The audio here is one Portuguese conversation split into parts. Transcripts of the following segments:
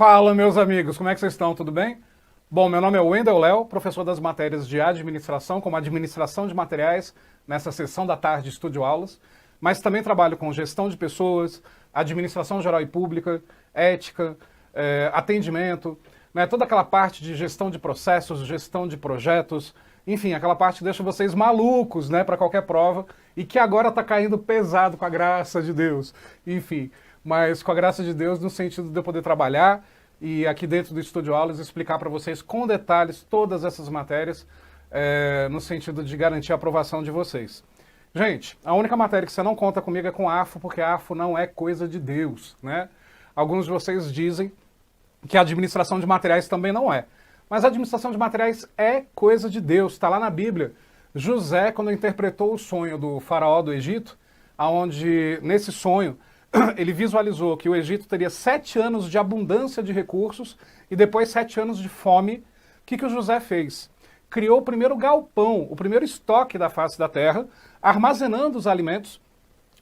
Fala, meus amigos, como é que vocês estão? Tudo bem? Bom, meu nome é Wendel Léo, professor das matérias de administração, como administração de materiais, nessa sessão da tarde de Estúdio Aulas, mas também trabalho com gestão de pessoas, administração geral e pública, ética, atendimento, né, toda aquela parte de gestão de processos, gestão de projetos, enfim, aquela parte que deixa vocês malucos, né, para qualquer prova e que agora está caindo pesado com a graça de Deus, enfim, mas com a graça de Deus no sentido de eu poder trabalhar e aqui dentro do Estúdio Aulas explicar para vocês com detalhes todas essas matérias no sentido de garantir a aprovação de vocês. Gente, a única matéria que você não conta comigo é com AFO, porque AFO não é coisa de Deus, né? Alguns de vocês dizem que a administração de materiais também não é. Mas a administração de materiais é coisa de Deus, está lá na Bíblia. José, quando interpretou o sonho do faraó do Egito, onde nesse sonho ele visualizou que o Egito teria 7 anos de abundância de recursos e depois 7 anos de fome, o que o José fez? Criou o primeiro galpão, o primeiro estoque da face da terra, armazenando os alimentos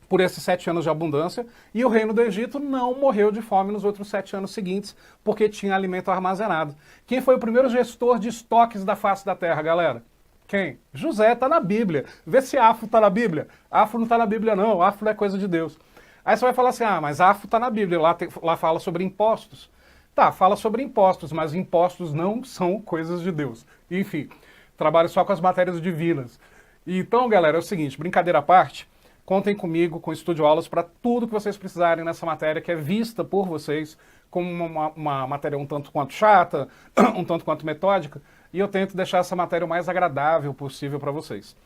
por esses 7 anos de abundância, e o reino do Egito não morreu de fome nos outros 7 anos seguintes, porque tinha alimento armazenado. Quem foi o primeiro gestor de estoques da face da terra, galera? Quem? José, está na Bíblia. Vê se AFO está na Bíblia. AFO não está na Bíblia não, AFO não é coisa de Deus. Aí você vai falar assim, mas AFO está na Bíblia, lá fala sobre impostos. Tá, fala sobre impostos, mas impostos não são coisas de Deus. Enfim, trabalho só com as matérias divinas. Então, galera, é o seguinte, brincadeira à parte, contem comigo, com Estúdio Aulas, para tudo que vocês precisarem nessa matéria, que é vista por vocês como uma matéria um tanto quanto chata, um tanto quanto metódica, e eu tento deixar essa matéria o mais agradável possível para vocês.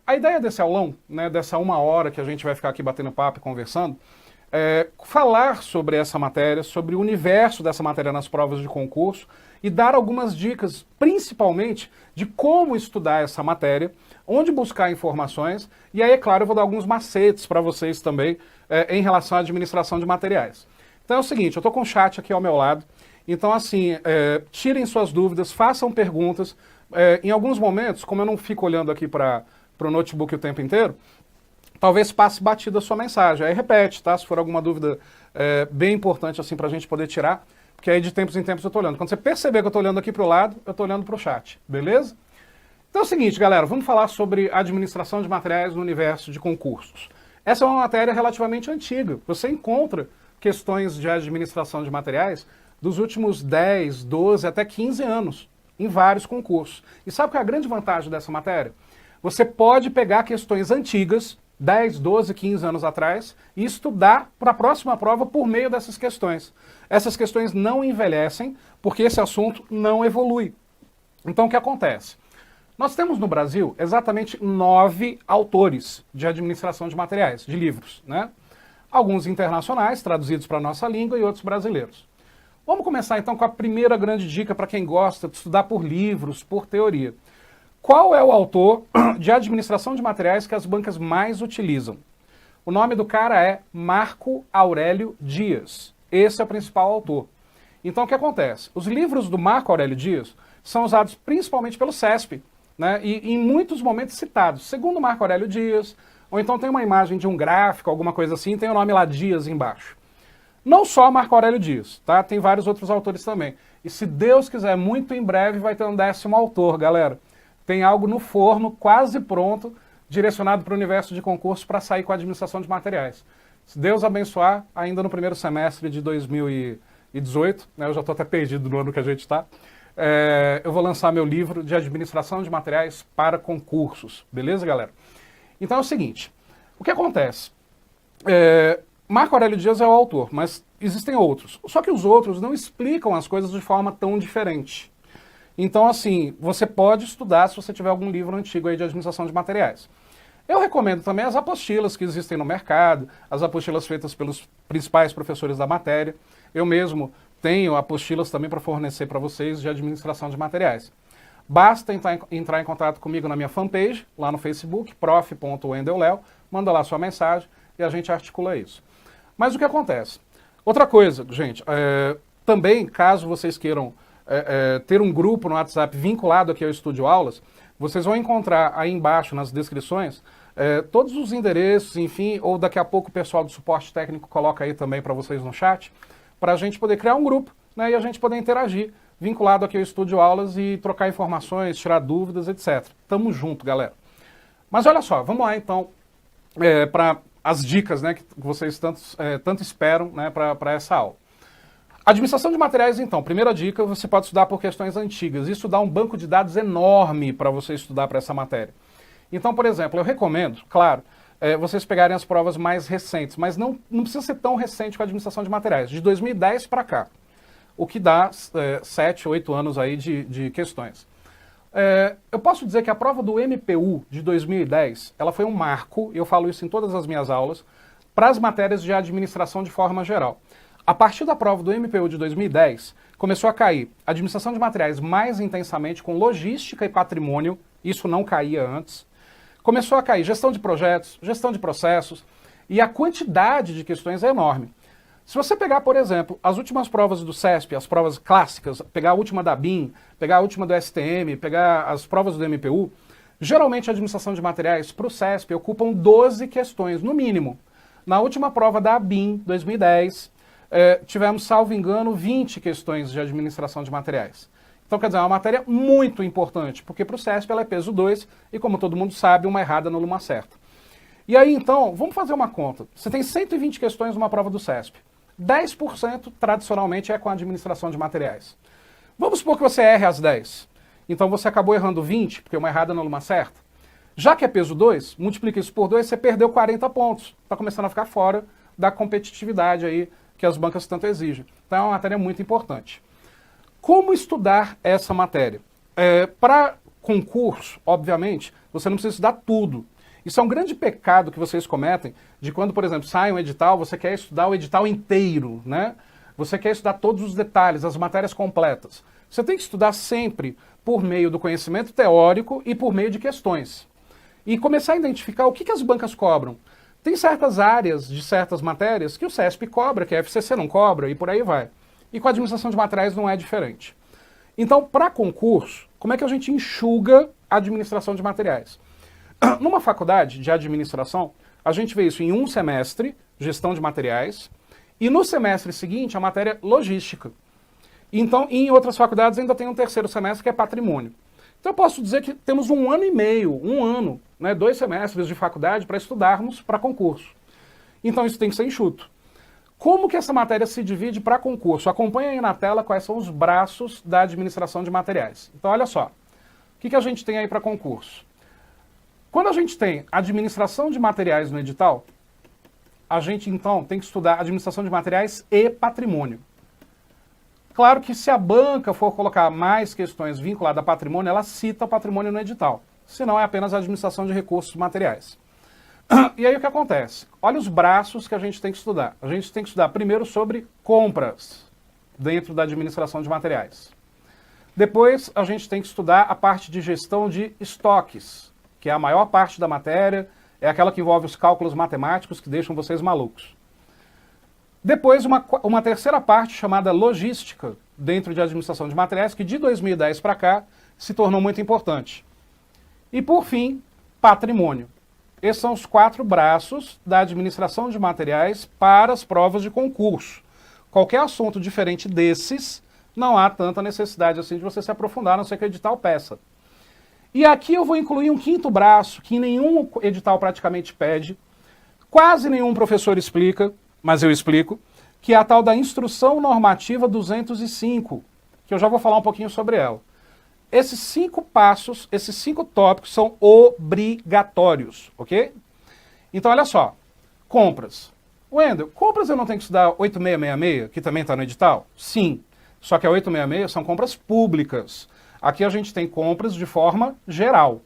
A ideia desse aulão, né, dessa 1 hora que a gente vai ficar aqui batendo papo e conversando, é falar sobre essa matéria, sobre o universo dessa matéria nas provas de concurso e dar algumas dicas, principalmente, de como estudar essa matéria, onde buscar informações, e aí, é claro, eu vou dar alguns macetes para vocês também em relação à administração de materiais. Então é o seguinte, eu estou com o chat aqui ao meu lado, então assim, tirem suas dúvidas, façam perguntas. Em alguns momentos, como eu não fico olhando aqui para o notebook o tempo inteiro, talvez passe batida a sua mensagem. Aí repete, tá? Se for alguma dúvida bem importante assim para a gente poder tirar, porque aí de tempos em tempos eu estou olhando. Quando você perceber que eu estou olhando aqui para o lado, eu estou olhando para o chat, beleza? Então é o seguinte, galera, vamos falar sobre administração de materiais no universo de concursos. Essa é uma matéria relativamente antiga. Você encontra questões de administração de materiais dos últimos 10, 12, até 15 anos, em vários concursos. E sabe qual é a grande vantagem dessa matéria? Você pode pegar questões antigas, 10, 12, 15 anos atrás, e estudar para a próxima prova por meio dessas questões. Essas questões não envelhecem, porque esse assunto não evolui. Então o que acontece? Nós temos no Brasil exatamente 9 autores de administração de materiais, de livros, né? Alguns internacionais, traduzidos para a nossa língua, e outros brasileiros. Vamos começar então com a primeira grande dica para quem gosta de estudar por livros, por teoria. Qual é o autor de administração de materiais que as bancas mais utilizam? O nome do cara é Marco Aurélio Dias. Esse é o principal autor. Então o que acontece? Os livros do Marco Aurélio Dias são usados principalmente pelo CESP, né, e em muitos momentos citados, segundo Marco Aurélio Dias, ou então tem uma imagem de um gráfico, alguma coisa assim, tem o nome lá Dias embaixo. Não só Marco Aurélio Dias, tá? Tem vários outros autores também. E se Deus quiser, muito em breve vai ter um 10º autor, galera. Tem algo no forno, quase pronto, direcionado para o universo de concurso para sair com a administração de materiais. Se Deus abençoar, ainda no primeiro semestre de 2018, né, eu já estou até perdido no ano que a gente está, eu vou lançar meu livro de administração de materiais para concursos. Beleza, galera? Então é o seguinte, o que acontece? Marco Aurélio Dias é o autor, mas existem outros. Só que os outros não explicam as coisas de forma tão diferente. Então, assim, você pode estudar se você tiver algum livro antigo aí de administração de materiais. Eu recomendo também as apostilas que existem no mercado, as apostilas feitas pelos principais professores da matéria. Eu mesmo tenho apostilas também para fornecer para vocês de administração de materiais. Basta entrar em contato comigo na minha fanpage, lá no Facebook, prof.wendelléo, manda lá sua mensagem e a gente articula isso. Mas o que acontece? Outra coisa, gente, também, caso vocês queiram ter um grupo no WhatsApp vinculado aqui ao Estúdio Aulas, vocês vão encontrar aí embaixo nas descrições todos os endereços, enfim, ou daqui a pouco o pessoal do suporte técnico coloca aí também para vocês no chat, para a gente poder criar um grupo, né, e a gente poder interagir, vinculado aqui ao Estúdio Aulas e trocar informações, tirar dúvidas, etc. Tamo junto, galera. Mas olha só, vamos lá então para as dicas, né, que vocês tanto esperam, né, para essa aula. Administração de materiais, então, primeira dica, você pode estudar por questões antigas. Isso dá um banco de dados enorme para você estudar para essa matéria. Então, por exemplo, eu recomendo, claro, vocês pegarem as provas mais recentes, mas não precisa ser tão recente com a administração de materiais, de 2010 para cá, o que dá 7, 8 anos aí de questões. Eu posso dizer que a prova do MPU de 2010, ela foi um marco, e eu falo isso em todas as minhas aulas, para as matérias de administração de forma geral. A partir da prova do MPU de 2010, começou a cair administração de materiais mais intensamente com logística e patrimônio, isso não caía antes. Começou a cair gestão de projetos, gestão de processos, e a quantidade de questões é enorme. Se você pegar, por exemplo, as últimas provas do CESP, as provas clássicas, pegar a última da BIM, pegar a última do STM, pegar as provas do MPU, geralmente a administração de materiais para o CESP ocupam 12 questões, no mínimo. Na última prova da BIM, 2010, tivemos, salvo engano, 20 questões de administração de materiais. Então, quer dizer, é uma matéria muito importante, porque para o CESP ela é peso 2 e, como todo mundo sabe, uma errada anula uma certa. E aí, então, vamos fazer uma conta. Você tem 120 questões numa prova do CESP. 10% tradicionalmente é com a administração de materiais. Vamos supor que você erre as 10. Então você acabou errando 20, porque uma errada anula uma certa. Já que é peso 2, multiplica isso por 2, você perdeu 40 pontos. Está começando a ficar fora da competitividade aí que as bancas tanto exigem. Então é uma matéria muito importante. Como estudar essa matéria? Para concurso, obviamente, você não precisa estudar tudo. Isso é um grande pecado que vocês cometem, de quando, por exemplo, sai um edital, você quer estudar o edital inteiro, né? Você quer estudar todos os detalhes, as matérias completas. Você tem que estudar sempre por meio do conhecimento teórico e por meio de questões. E começar a identificar o que as bancas cobram. Tem certas áreas de certas matérias que o CESP cobra, que a FCC não cobra, e por aí vai. E com a administração de materiais não é diferente. Então, para concurso, como é que a gente enxuga a administração de materiais? Numa faculdade de administração, a gente vê isso em um semestre, gestão de materiais, e no semestre seguinte, a matéria logística. Então, em outras faculdades ainda tem um terceiro semestre que é patrimônio. Então eu posso dizer que temos 1 ano e meio, 1 ano, né, 2 semestres de faculdade para estudarmos para concurso. Então isso tem que ser enxuto. Como que essa matéria se divide para concurso? Acompanha aí na tela quais são os braços da administração de materiais. Então olha só, o que a gente tem aí para concurso? Quando a gente tem administração de materiais no edital, a gente então tem que estudar administração de materiais e patrimônio. Claro que se a banca for colocar mais questões vinculadas a patrimônio, ela cita o patrimônio no edital. Senão é apenas a administração de recursos materiais. E aí o que acontece? Olha os braços que a gente tem que estudar. A gente tem que estudar primeiro sobre compras dentro da administração de materiais. Depois a gente tem que estudar a parte de gestão de estoques, que é a maior parte da matéria, é aquela que envolve os cálculos matemáticos que deixam vocês malucos. Depois, uma terceira parte chamada logística, dentro de administração de materiais, que de 2010 para cá se tornou muito importante. E, por fim, patrimônio. Esses são os 4 braços da administração de materiais para as provas de concurso. Qualquer assunto diferente desses, não há tanta necessidade assim de você se aprofundar, a não ser que o edital peça. E aqui eu vou incluir um 5º braço, que nenhum edital praticamente pede, quase nenhum professor explica, mas eu explico, que é a tal da Instrução Normativa 205, que eu já vou falar um pouquinho sobre ela. Esses 5 passos, esses 5 tópicos são obrigatórios, ok? Então, olha só, compras. Wendel, compras eu não tenho que estudar 8666, que também está no edital? Sim, só que a 866 são compras públicas. Aqui a gente tem compras de forma geral.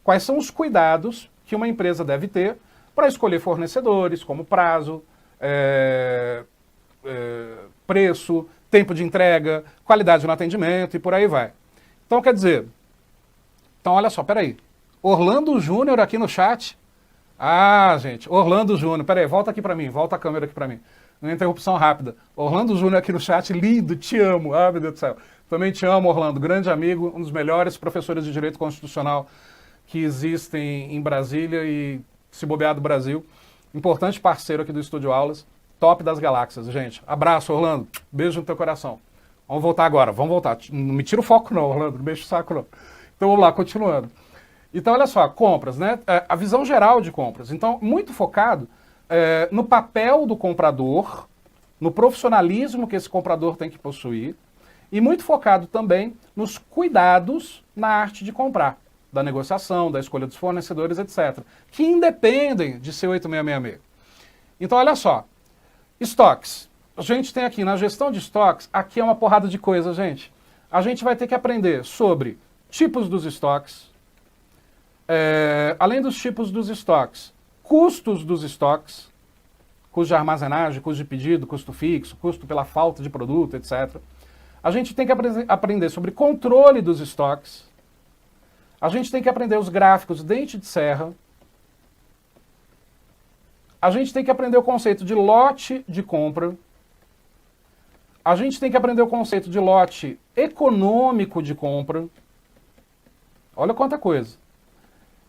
Quais são os cuidados que uma empresa deve ter para escolher fornecedores, como prazo, preço, tempo de entrega, qualidade no atendimento e por aí vai. Então, quer dizer, olha só, peraí, Orlando Júnior aqui no chat. Ah, gente, Orlando Júnior, peraí, volta aqui para mim, volta a câmera aqui para mim. Uma interrupção rápida. Orlando Júnior aqui no chat, lindo, te amo. Ah, meu Deus do céu. Também te amo, Orlando, grande amigo, um dos melhores professores de Direito Constitucional que existem em Brasília e se bobear do Brasil. Importante parceiro aqui do Estúdio Aulas. top das galáxias, gente. Abraço, Orlando. Beijo no teu coração. Vamos voltar agora, vamos voltar. Não me tira o foco não, Orlando, não mexe o saco não. Então vamos lá, continuando. Então olha só, compras, né? A visão geral de compras. Então, muito focado no papel do comprador, no profissionalismo que esse comprador tem que possuir, e muito focado também nos cuidados na arte de comprar, da negociação, da escolha dos fornecedores, etc., que independem de ser 8666. Então, olha só, estoques. A gente tem aqui na gestão de estoques, aqui é uma porrada de coisa, gente. A gente vai ter que aprender sobre tipos dos estoques, além dos tipos dos estoques, custos dos estoques, custo de armazenagem, custo de pedido, custo fixo, custo pela falta de produto, etc. A gente tem que aprender sobre controle dos estoques. A gente tem que aprender os gráficos dente de serra. A gente tem que aprender o conceito de lote de compra. A gente tem que aprender o conceito de lote econômico de compra. Olha quanta coisa.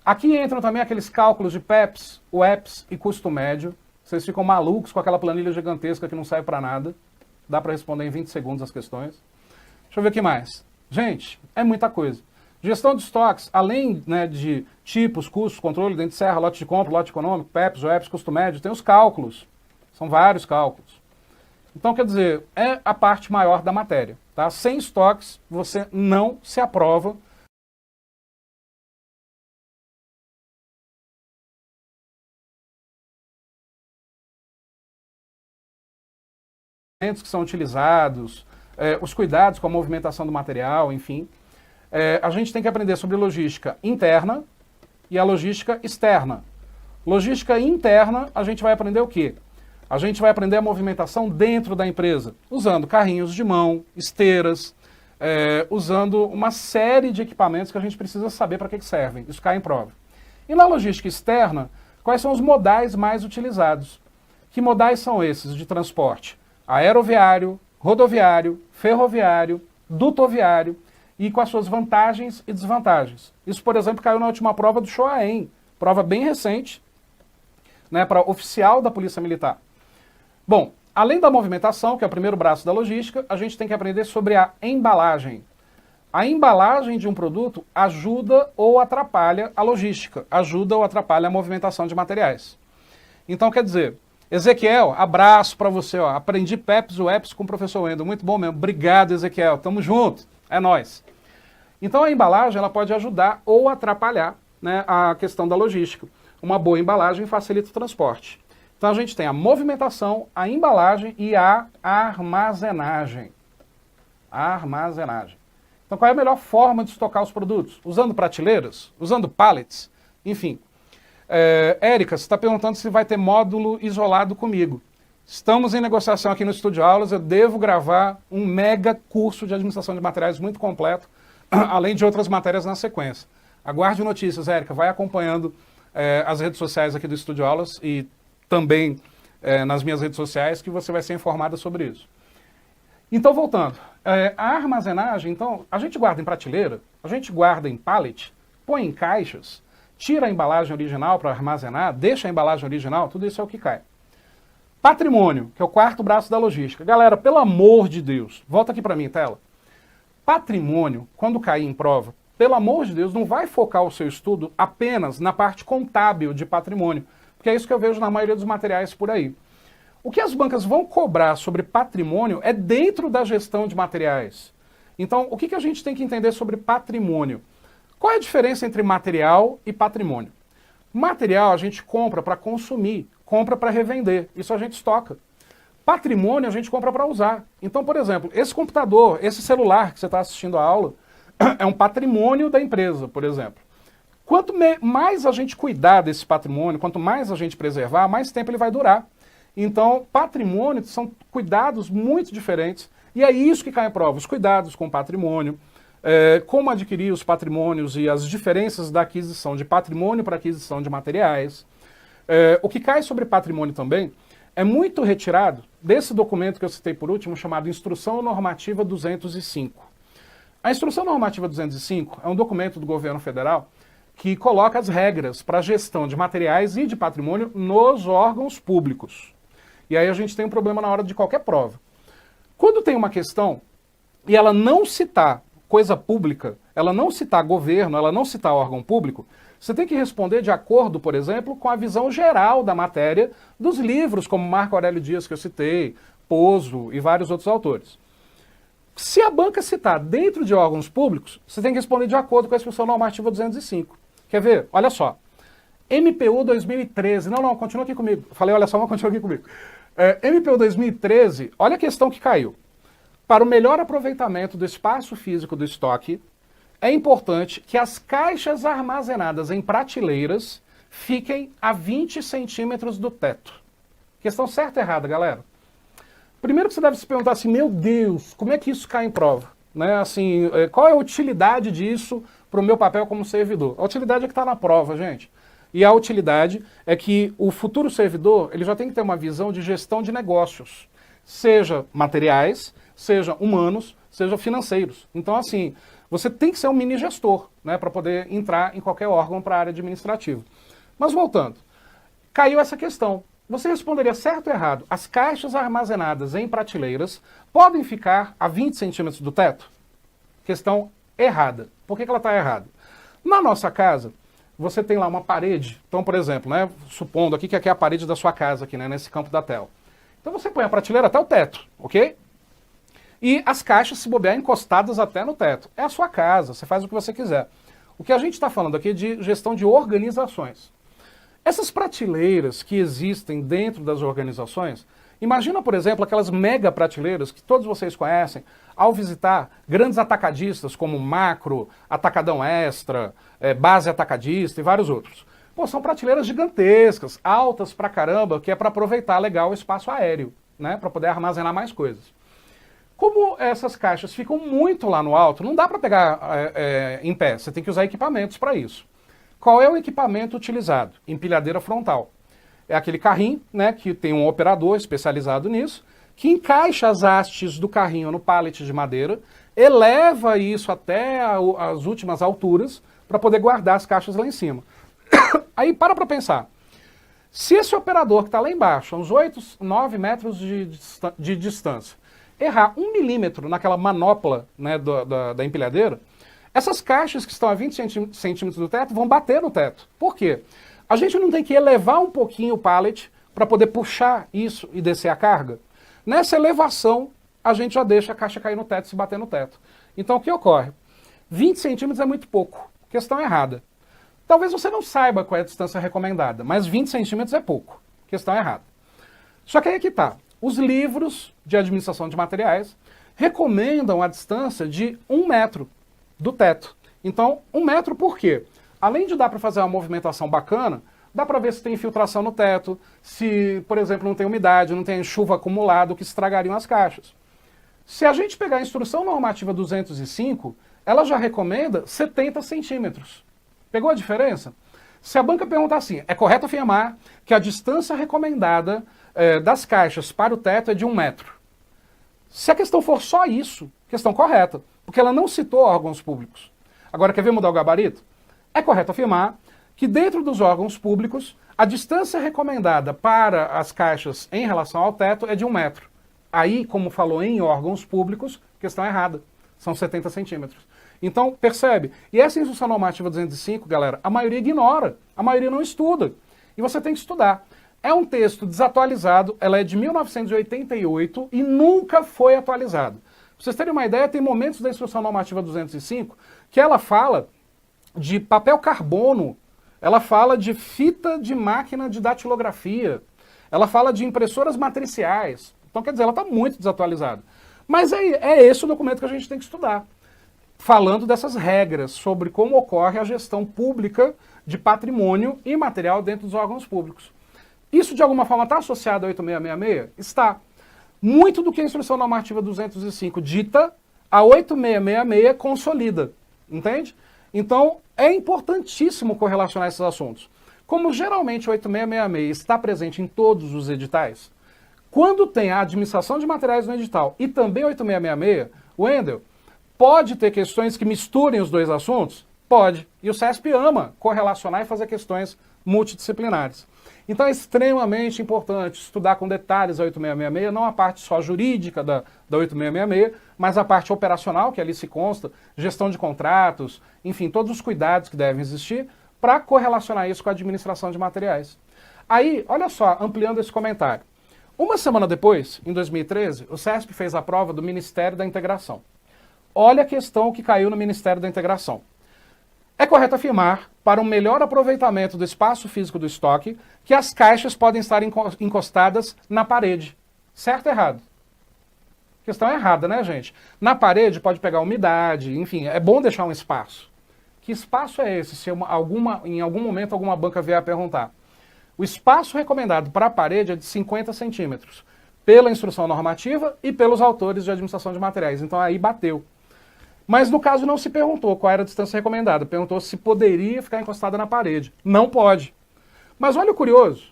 Aqui entram também aqueles cálculos de PEPs, UEPs e custo médio. Vocês ficam malucos com aquela planilha gigantesca que não serve para nada. Dá para responder em 20 segundos as questões. Deixa eu ver o que mais. Gente, é muita coisa. Gestão de estoques, além, né, de tipos, custos, controle, dente de serra, lote de compra, lote econômico, PEPs, UEPs, custo médio, tem os cálculos. São vários cálculos. Então, quer dizer, é a parte maior da matéria. Tá? Sem estoques, você não se aprova. Que são utilizados, os cuidados com a movimentação do material, enfim. A gente tem que aprender sobre logística interna e a logística externa. Logística interna, a gente vai aprender o quê? A gente vai aprender a movimentação dentro da empresa, usando carrinhos de mão, esteiras, usando uma série de equipamentos que a gente precisa saber para que servem. Isso cai em prova. E na logística externa, quais são os modais mais utilizados? Que modais são esses de transporte? Aeroviário, rodoviário, ferroviário, dutoviário e com as suas vantagens e desvantagens. Isso, por exemplo, caiu na última prova do Shoaém, prova bem recente, né, para oficial da Polícia Militar. Bom, além da movimentação, que é o primeiro braço da logística, a gente tem que aprender sobre a embalagem. A embalagem de um produto ajuda ou atrapalha a logística, ajuda ou atrapalha a movimentação de materiais. Então, quer dizer, Ezequiel, abraço para você, ó. Aprendi PEPs, UEPs com o professor Wendel, muito bom mesmo. Obrigado, Ezequiel, tamo junto, é nóis. Então a embalagem ela pode ajudar ou atrapalhar, né, a questão da logística. Uma boa embalagem facilita o transporte. Então a gente tem a movimentação, a embalagem e a armazenagem. A armazenagem. Então qual é a melhor forma de estocar os produtos? Usando prateleiras? Usando pallets? Enfim. Érica, você está perguntando se vai ter módulo isolado comigo. Estamos em negociação aqui no Estúdio Aulas, eu devo gravar um mega curso de administração de materiais muito completo, além de outras matérias na sequência. Aguarde notícias, Érica, vai acompanhando as redes sociais aqui do Estúdio Aulas e também nas minhas redes sociais que você vai ser informada sobre isso. Então, voltando, a armazenagem, então, a gente guarda em prateleira, a gente guarda em pallet, põe em caixas, tira a embalagem original para armazenar, deixa a embalagem original, tudo isso é o que cai. Patrimônio, que é o quarto braço da logística. Galera, pelo amor de Deus, volta aqui para mim, tela. Patrimônio, quando cair em prova, pelo amor de Deus, não vai focar o seu estudo apenas na parte contábil de patrimônio, porque é isso que eu vejo na maioria dos materiais por aí. O que as bancas vão cobrar sobre patrimônio é dentro da gestão de materiais. Então, o que a gente tem que entender sobre patrimônio? Qual é a diferença entre material e patrimônio? Material a gente compra para consumir, compra para revender, isso a gente estoca. Patrimônio a gente compra para usar. Então, por exemplo, esse computador, esse celular que você está assistindo a aula, é um patrimônio da empresa, por exemplo. Quanto mais a gente cuidar desse patrimônio, quanto mais a gente preservar, mais tempo ele vai durar. Então, patrimônio são cuidados muito diferentes, e é isso que cai em prova, os cuidados com o patrimônio, como adquirir os patrimônios e as diferenças da aquisição de patrimônio para aquisição de materiais. O que cai sobre patrimônio também é muito retirado desse documento que eu citei por último, chamado Instrução Normativa 205. A Instrução Normativa 205 é um documento do governo federal que coloca as regras para a gestão de materiais e de patrimônio nos órgãos públicos. E aí a gente tem um problema na hora de qualquer prova. Quando tem uma questão e ela não citar coisa pública, ela não citar governo, ela não citar órgão público, você tem que responder de acordo, por exemplo, com a visão geral da matéria dos livros, como Marco Aurélio Dias, que eu citei, Pozo e vários outros autores. Se a banca citar dentro de órgãos públicos, você tem que responder de acordo com a Instrução Normativa 205. Quer ver? Olha só. MPU 2013. Não, continua aqui comigo. Falei, olha só, mas continua aqui comigo. MPU 2013, olha a questão que caiu. Para o melhor aproveitamento do espaço físico do estoque, é importante que as caixas armazenadas em prateleiras fiquem a 20 centímetros do teto. Questão certa ou errada, galera? Primeiro que você deve se perguntar assim, meu Deus, como é que isso cai em prova? Né? Assim, qual é a utilidade disso para o meu papel como servidor? A utilidade é que está na prova, gente. E a utilidade é que o futuro servidor ele já tem que ter uma visão de gestão de negócios, seja materiais, seja humanos, seja financeiros. Então, assim, você tem que ser um mini gestor, né, para poder entrar em qualquer órgão para a área administrativa. Mas voltando, caiu essa questão. Você responderia certo ou errado? As caixas armazenadas em prateleiras podem ficar a 20 centímetros do teto? Questão errada. Por que ela está errada? Na nossa casa, você tem lá uma parede. Então, por exemplo, né, supondo aqui que aqui é a parede da sua casa, aqui, né, nesse campo da tela. Então você põe a prateleira até o teto, ok? E as caixas, se bobear, encostadas até no teto. É a sua casa, você faz o que você quiser. O que a gente está falando aqui é de gestão de organizações. Essas prateleiras que existem dentro das organizações, imagina, por exemplo, aquelas mega prateleiras que todos vocês conhecem ao visitar grandes atacadistas como Macro, Atacadão Extra, Base Atacadista e vários outros. Pô, são prateleiras gigantescas, altas pra caramba, que é para aproveitar legal o espaço aéreo, né, para poder armazenar mais coisas. Como essas caixas ficam muito lá no alto, não dá para pegar em pé, você tem que usar equipamentos para isso. Qual é o equipamento utilizado? Empilhadeira frontal. É aquele carrinho, né, que tem um operador especializado nisso, que encaixa as hastes do carrinho no pallet de madeira, eleva isso até as últimas alturas para poder guardar as caixas lá em cima. Aí para pensar. Se esse operador que está lá embaixo, a uns 8, 9 metros de distância, errar 1 milímetro naquela manopla, né, da empilhadeira, essas caixas que estão a 20 centímetros do teto vão bater no teto. Por quê? A gente não tem que elevar um pouquinho o pallet para poder puxar isso e descer a carga? Nessa elevação, a gente já deixa a caixa cair no teto e se bater no teto. Então o que ocorre? 20 centímetros é muito pouco. Questão errada. Talvez você não saiba qual é a distância recomendada, mas 20 centímetros é pouco. Questão errada. Só que aí que tá. Os livros de administração de materiais recomendam a distância de 1 metro do teto. Então, 1 metro por quê? Além de dar para fazer uma movimentação bacana, dá para ver se tem infiltração no teto, se, por exemplo, não tem umidade, não tem chuva acumulada, que estragariam as caixas. Se a gente pegar a Instrução Normativa 205, ela já recomenda 70 centímetros. Pegou a diferença? Se a banca perguntar assim, é correto afirmar que a distância recomendada das caixas para o teto é de 1 metro? Se a questão for só isso, questão correta, porque ela não citou órgãos públicos. Agora, quer ver mudar o gabarito? É correto afirmar que dentro dos órgãos públicos, a distância recomendada para as caixas em relação ao teto é de 1 metro. Aí, como falou em órgãos públicos, questão errada. São 70 centímetros. Então, percebe? E essa Instrução Normativa 205, galera, a maioria ignora, a maioria não estuda. E você tem que estudar. É um texto desatualizado, ela é de 1988 e nunca foi atualizado. Pra vocês terem uma ideia, tem momentos da Instrução Normativa 205 que ela fala de papel carbono, ela fala de fita de máquina de datilografia, ela fala de impressoras matriciais. Então, quer dizer, ela está muito desatualizada. Mas é esse o documento que a gente tem que estudar, falando dessas regras sobre como ocorre a gestão pública de patrimônio imaterial dentro dos órgãos públicos. Isso, de alguma forma, está associado a 8666? Está. Muito do que a Instrução Normativa 205 dita, a 8666 consolida. Entende? Então, é importantíssimo correlacionar esses assuntos. Como geralmente o 8666 está presente em todos os editais, quando tem a administração de materiais no edital e também o 8666, Wendel, pode ter questões que misturem os dois assuntos? Pode. E o CESP ama correlacionar e fazer questões multidisciplinares. Então é extremamente importante estudar com detalhes a 8666, não a parte só jurídica da 8666, mas a parte operacional, que ali se consta, gestão de contratos, enfim, todos os cuidados que devem existir para correlacionar isso com a administração de materiais. Aí, olha só, ampliando esse comentário. Uma semana depois, em 2013, o CESP fez a prova do Ministério da Integração. Olha a questão que caiu no Ministério da Integração. É correto afirmar, para um melhor aproveitamento do espaço físico do estoque, que as caixas podem estar encostadas na parede. Certo ou errado? Questão errada, né, gente? Na parede pode pegar umidade, enfim, é bom deixar um espaço. Que espaço é esse? Se em algum momento alguma banca vier a perguntar. O espaço recomendado para a parede é de 50 centímetros, pela instrução normativa e pelos autores de administração de materiais. Então aí bateu. Mas no caso não se perguntou qual era a distância recomendada, perguntou se poderia ficar encostada na parede. Não pode. Mas olha o curioso,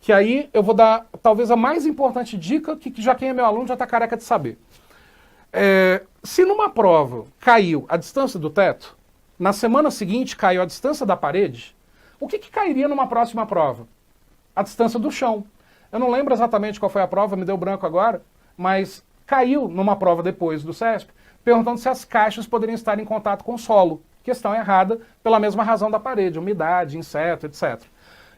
que aí eu vou dar talvez a mais importante dica, que já quem é meu aluno já está careca de saber. Se numa prova caiu a distância do teto, na semana seguinte caiu a distância da parede, o que cairia numa próxima prova? A distância do chão. Eu não lembro exatamente qual foi a prova, me deu branco agora, mas caiu numa prova depois do CESP, perguntando se as caixas poderiam estar em contato com o solo. Questão errada, pela mesma razão da parede, umidade, inseto, etc.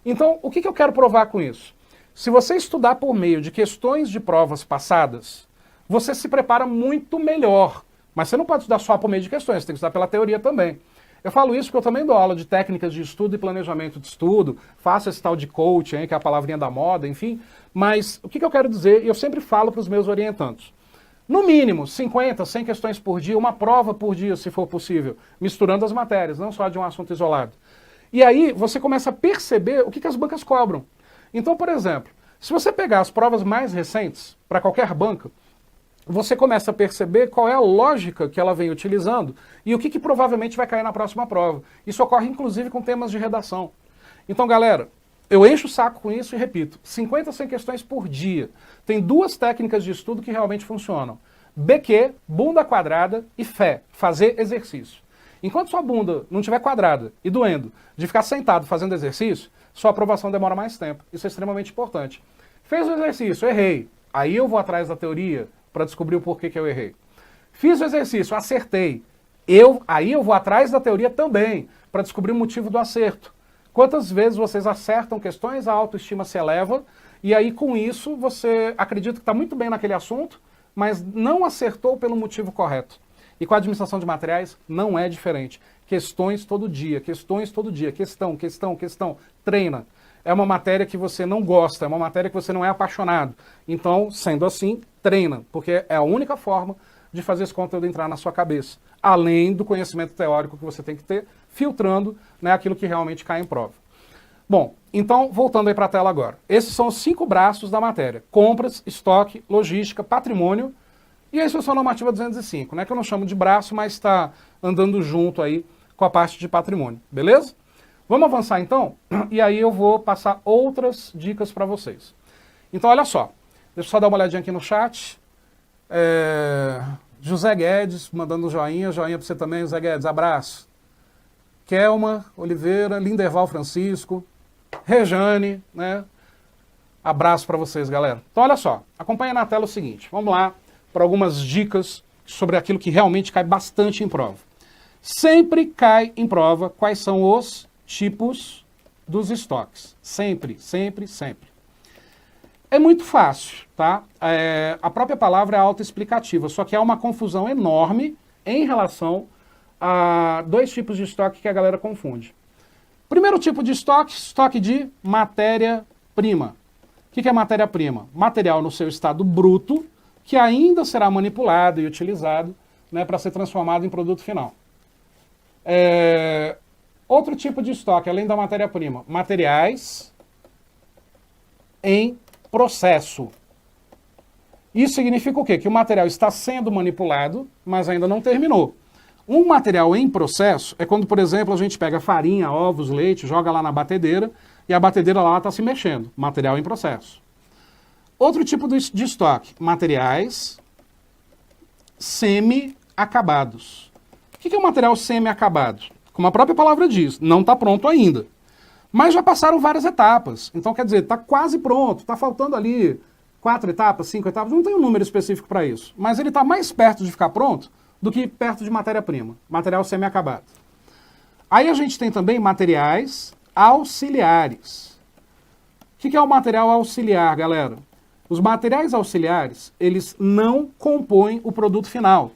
Então, o que eu quero provar com isso? Se você estudar por meio de questões de provas passadas, você se prepara muito melhor. Mas você não pode estudar só por meio de questões, você tem que estudar pela teoria também. Eu falo isso porque eu também dou aula de técnicas de estudo e planejamento de estudo, faço esse tal de coaching, que é a palavrinha da moda, enfim. Mas o que eu quero dizer, e eu sempre falo para os meus orientandos, no mínimo 50, 100 questões por dia, uma prova por dia, se for possível, misturando as matérias, não só de um assunto isolado. E aí você começa a perceber o que as bancas cobram. Então, por exemplo, se você pegar as provas mais recentes, para qualquer banca, você começa a perceber qual é a lógica que ela vem utilizando e o que provavelmente vai cair na próxima prova. Isso ocorre inclusive com temas de redação. Então, galera, eu encho o saco com isso e repito, 50 a 100 questões por dia. Tem duas técnicas de estudo que realmente funcionam. BQ, bunda quadrada, e fé, fazer exercício. Enquanto sua bunda não estiver quadrada e doendo de ficar sentado fazendo exercício, sua aprovação demora mais tempo. Isso é extremamente importante. Fez o exercício, errei. Aí eu vou atrás da teoria para descobrir o porquê que eu errei. Fiz o exercício, acertei. Aí eu vou atrás da teoria também, para descobrir o motivo do acerto. Quantas vezes vocês acertam questões, a autoestima se eleva, e aí com isso você acredita que está muito bem naquele assunto, mas não acertou pelo motivo correto. E com a administração de materiais não é diferente. Questões todo dia, questão, treina. É uma matéria que você não gosta, é uma matéria que você não é apaixonado. Então, sendo assim, treina, porque é a única forma de fazer esse conteúdo entrar na sua cabeça. Além do conhecimento teórico que você tem que ter, filtrando, né, aquilo que realmente cai em prova. Bom, então, voltando aí para a tela agora. Esses são os 5 braços da matéria. Compras, estoque, logística, patrimônio e a instrução normativa 205, né, que eu não chamo de braço, mas está andando junto aí com a parte de patrimônio, beleza? Vamos avançar então? E aí eu vou passar outras dicas para vocês. Então, olha só. Deixa eu só dar uma olhadinha aqui no chat. José Guedes, mandando joinha para você também, José Guedes, abraço. Kelma Oliveira, Linderval Francisco, Rejane, né? Abraço para vocês, galera. Então, olha só, acompanha na tela o seguinte, vamos lá para algumas dicas sobre aquilo que realmente cai bastante em prova. Sempre cai em prova quais são os tipos dos estoques. Sempre, sempre, sempre. É muito fácil, tá? A própria palavra é autoexplicativa, só que há uma confusão enorme em relação a 2 tipos de estoque que a galera confunde. Primeiro tipo de estoque, estoque de matéria-prima. O que é matéria-prima? Material no seu estado bruto, que ainda será manipulado e utilizado, né, para ser transformado em produto final. Outro tipo de estoque, além da matéria-prima, materiais em processo. Isso significa o quê? Que o material está sendo manipulado, mas ainda não terminou. Um material em processo é quando, por exemplo, a gente pega farinha, ovos, leite, joga lá na batedeira e a batedeira lá está se mexendo. Material em processo. Outro tipo de estoque, materiais semi-acabados. O que é um material semi-acabado? Como a própria palavra diz, não está pronto ainda. Mas já passaram várias etapas. Então, quer dizer, está quase pronto, está faltando ali 4 etapas, 5 etapas, não tem um número específico para isso. Mas ele está mais perto de ficar pronto do que perto de matéria-prima, material semi-acabado. Aí a gente tem também materiais auxiliares. O que é o material auxiliar, galera? Os materiais auxiliares, eles não compõem o produto final,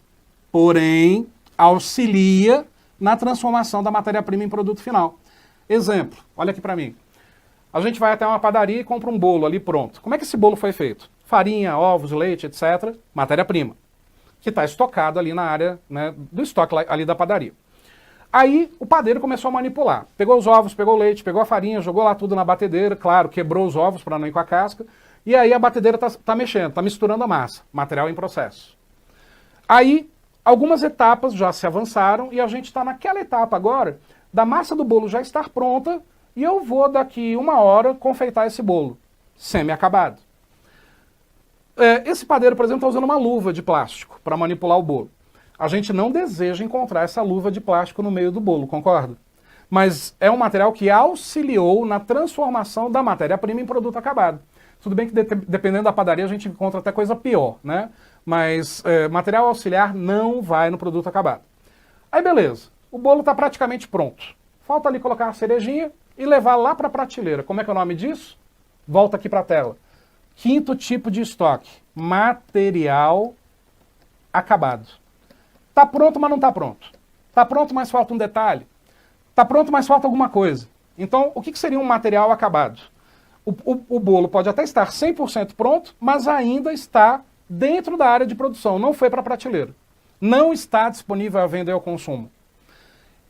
porém, auxilia na transformação da matéria-prima em produto final. Exemplo, olha aqui para mim. A gente vai até uma padaria e compra um bolo ali pronto. Como é que esse bolo foi feito? Farinha, ovos, leite, etc. Matéria-prima, que está estocado ali na área, né, do estoque ali da padaria. Aí o padeiro começou a manipular. Pegou os ovos, pegou o leite, pegou a farinha, jogou lá tudo na batedeira, claro, quebrou os ovos para não ir com a casca. E aí a batedeira está mexendo, está misturando a massa, material em processo. Aí algumas etapas já se avançaram e a gente está naquela etapa agora da massa do bolo já estar pronta e eu vou daqui 1 hora confeitar esse bolo, semi-acabado. Esse padeiro, por exemplo, está usando uma luva de plástico para manipular o bolo. A gente não deseja encontrar essa luva de plástico no meio do bolo, concorda? Mas é um material que auxiliou na transformação da matéria-prima em produto acabado. Tudo bem que dependendo da padaria a gente encontra até coisa pior, né? Mas material auxiliar não vai no produto acabado. Aí beleza, o bolo está praticamente pronto. Falta ali colocar a cerejinha e levar lá para a prateleira. Como é que é o nome disso? Volta aqui para a tela. 5º tipo de estoque, material acabado. Está pronto, mas não está pronto. Está pronto, mas falta um detalhe. Está pronto, mas falta alguma coisa. Então, o que seria um material acabado? O bolo pode até estar 100% pronto, mas ainda está dentro da área de produção, não foi para a prateleira. Não está disponível à venda e ao consumo.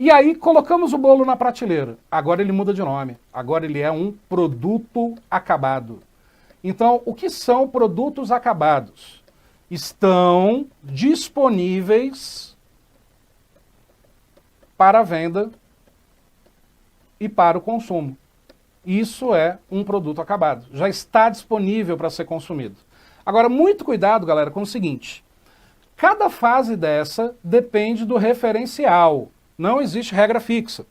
E aí colocamos o bolo na prateleira. Agora ele muda de nome. Agora ele é um produto acabado. Então, o que são produtos acabados? Estão disponíveis para a venda e para o consumo. Isso é um produto acabado. Já está disponível para ser consumido. Agora, muito cuidado, galera, com o seguinte. Cada fase dessa depende do referencial. Não existe regra fixa.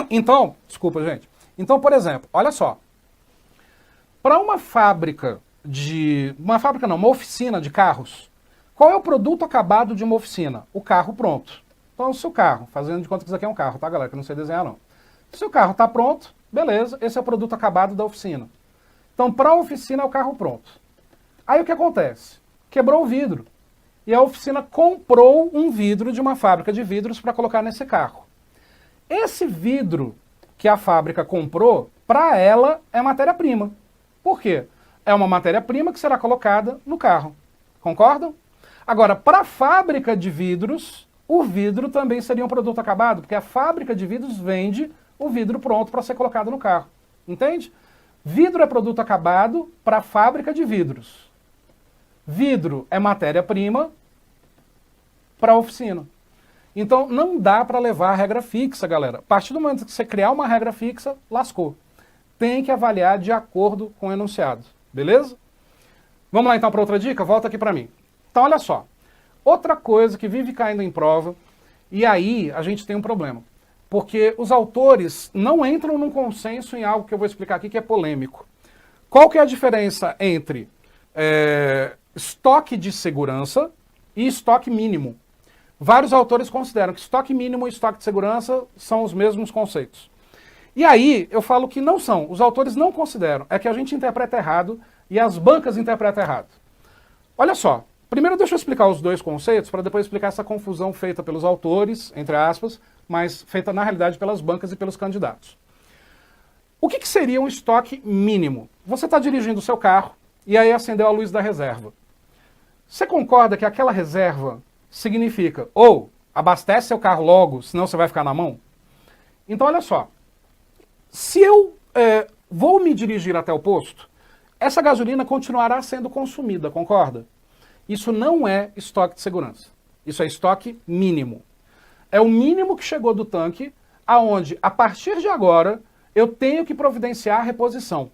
Então, desculpa, gente. Então, por exemplo, olha só. Para uma fábrica uma oficina de carros, qual é o produto acabado de uma oficina? O carro pronto. Então, se o carro, fazendo de conta que isso aqui é um carro, tá, galera? Que eu não sei desenhar, não. Se o carro está pronto, beleza, esse é o produto acabado da oficina. Então, para a oficina é o carro pronto. Aí o que acontece? Quebrou o vidro. E a oficina comprou um vidro de uma fábrica de vidros para colocar nesse carro. Esse vidro que a fábrica comprou, para ela, é matéria-prima. Por quê? É uma matéria-prima que será colocada no carro. Concordam? Agora, para a fábrica de vidros, o vidro também seria um produto acabado, porque a fábrica de vidros vende o vidro pronto para ser colocado no carro. Entende? Vidro é produto acabado para a fábrica de vidros. Vidro é matéria-prima para a oficina. Então, não dá para levar a regra fixa, galera. A partir do momento que você criar uma regra fixa, lascou. Tem que avaliar de acordo com o enunciado. Beleza? Vamos lá então para outra dica? Volta aqui para mim. Então, olha só. Outra coisa que vive caindo em prova, e aí a gente tem um problema. Porque os autores não entram num consenso em algo que eu vou explicar aqui que é polêmico. Qual que é a diferença entre estoque de segurança e estoque mínimo? Vários autores consideram que estoque mínimo e estoque de segurança são os mesmos conceitos. E aí eu falo que não são, os autores não consideram, é que a gente interpreta errado e as bancas interpretam errado. Olha só, primeiro deixa eu explicar os dois conceitos para depois explicar essa confusão feita pelos autores, entre aspas, mas feita na realidade pelas bancas e pelos candidatos. O que seria um estoque mínimo? Você está dirigindo o seu carro e aí acendeu a luz da reserva. Você concorda que aquela reserva significa, ou abastece seu carro logo, senão você vai ficar na mão? Então olha só, se eu vou me dirigir até o posto, essa gasolina continuará sendo consumida, concorda? Isso não é estoque de segurança, isso é estoque mínimo. É o mínimo que chegou do tanque, aonde a partir de agora eu tenho que providenciar a reposição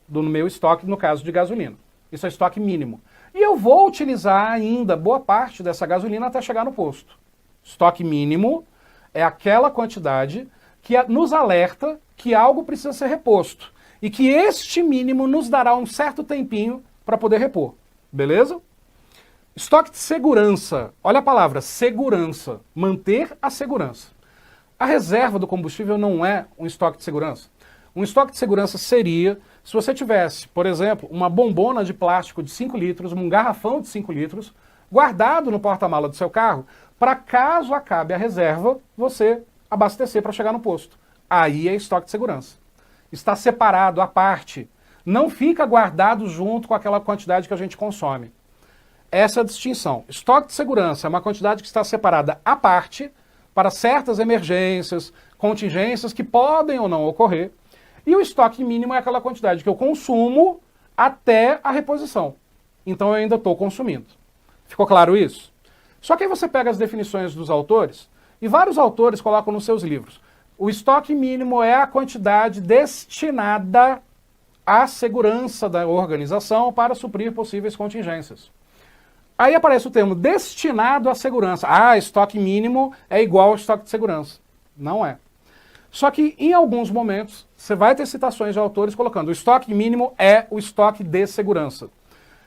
do meu estoque, no caso de gasolina. Isso é estoque mínimo. E eu vou utilizar ainda boa parte dessa gasolina até chegar no posto. Estoque mínimo é aquela quantidade que nos alerta que algo precisa ser reposto e que este mínimo nos dará um certo tempinho para poder repor. Beleza? Estoque de segurança. Olha a palavra, segurança. Manter a segurança. A reserva do combustível não é um estoque de segurança. Um estoque de segurança seria se você tivesse, por exemplo, uma bombona de plástico de 5 litros, um garrafão de 5 litros, guardado no porta-mala do seu carro, para caso acabe a reserva, você abastecer para chegar no posto. Aí é estoque de segurança. Está separado, à parte. Não fica guardado junto com aquela quantidade que a gente consome. Essa é a distinção. Estoque de segurança é uma quantidade que está separada à parte para certas emergências, contingências que podem ou não ocorrer. E o estoque mínimo é aquela quantidade que eu consumo até a reposição. Então eu ainda estou consumindo. Ficou claro isso? Só que aí você pega as definições dos autores, e vários autores colocam nos seus livros. O estoque mínimo é a quantidade destinada à segurança da organização para suprir possíveis contingências. Aí aparece o termo destinado à segurança. Ah, estoque mínimo é igual ao estoque de segurança. Não é. Só que em alguns momentos você vai ter citações de autores colocando o estoque mínimo é o estoque de segurança.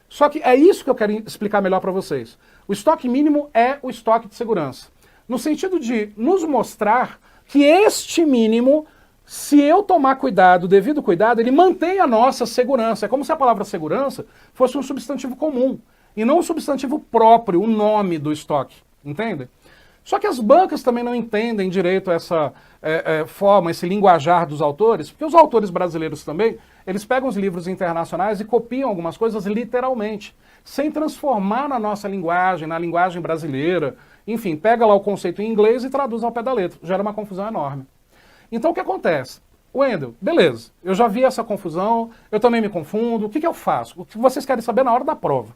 Só que é isso que eu quero explicar melhor para vocês. O estoque mínimo é o estoque de segurança. No sentido de nos mostrar que este mínimo, se eu tomar cuidado, devido cuidado, ele mantém a nossa segurança. É como se a palavra segurança fosse um substantivo comum e não um substantivo próprio, o nome do estoque. Entende? Só que as bancas também não entendem direito essa forma, esse linguajar dos autores, porque os autores brasileiros também, eles pegam os livros internacionais e copiam algumas coisas literalmente, sem transformar na nossa linguagem, na linguagem brasileira. Enfim, pega lá o conceito em inglês e traduz ao pé da letra. Gera uma confusão enorme. Então o que acontece? Wendel, beleza, eu já vi essa confusão, eu também me confundo, o que eu faço? O que vocês querem saber na hora da prova?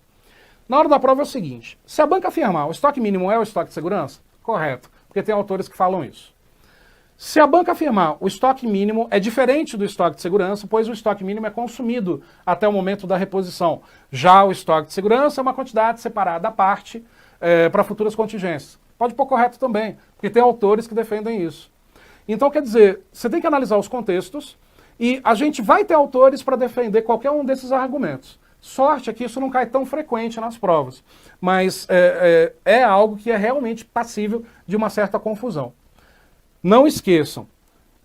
Na hora da prova é o seguinte, se a banca afirmar o estoque mínimo é o estoque de segurança, correto, porque tem autores que falam isso. Se a banca afirmar o estoque mínimo é diferente do estoque de segurança, pois o estoque mínimo é consumido até o momento da reposição. Já o estoque de segurança é uma quantidade separada à parte para futuras contingências. Pode pôr correto também, porque tem autores que defendem isso. Então, quer dizer, você tem que analisar os contextos e a gente vai ter autores para defender qualquer um desses argumentos. Sorte é que isso não cai tão frequente nas provas, mas é algo que é realmente passível de uma certa confusão. Não esqueçam,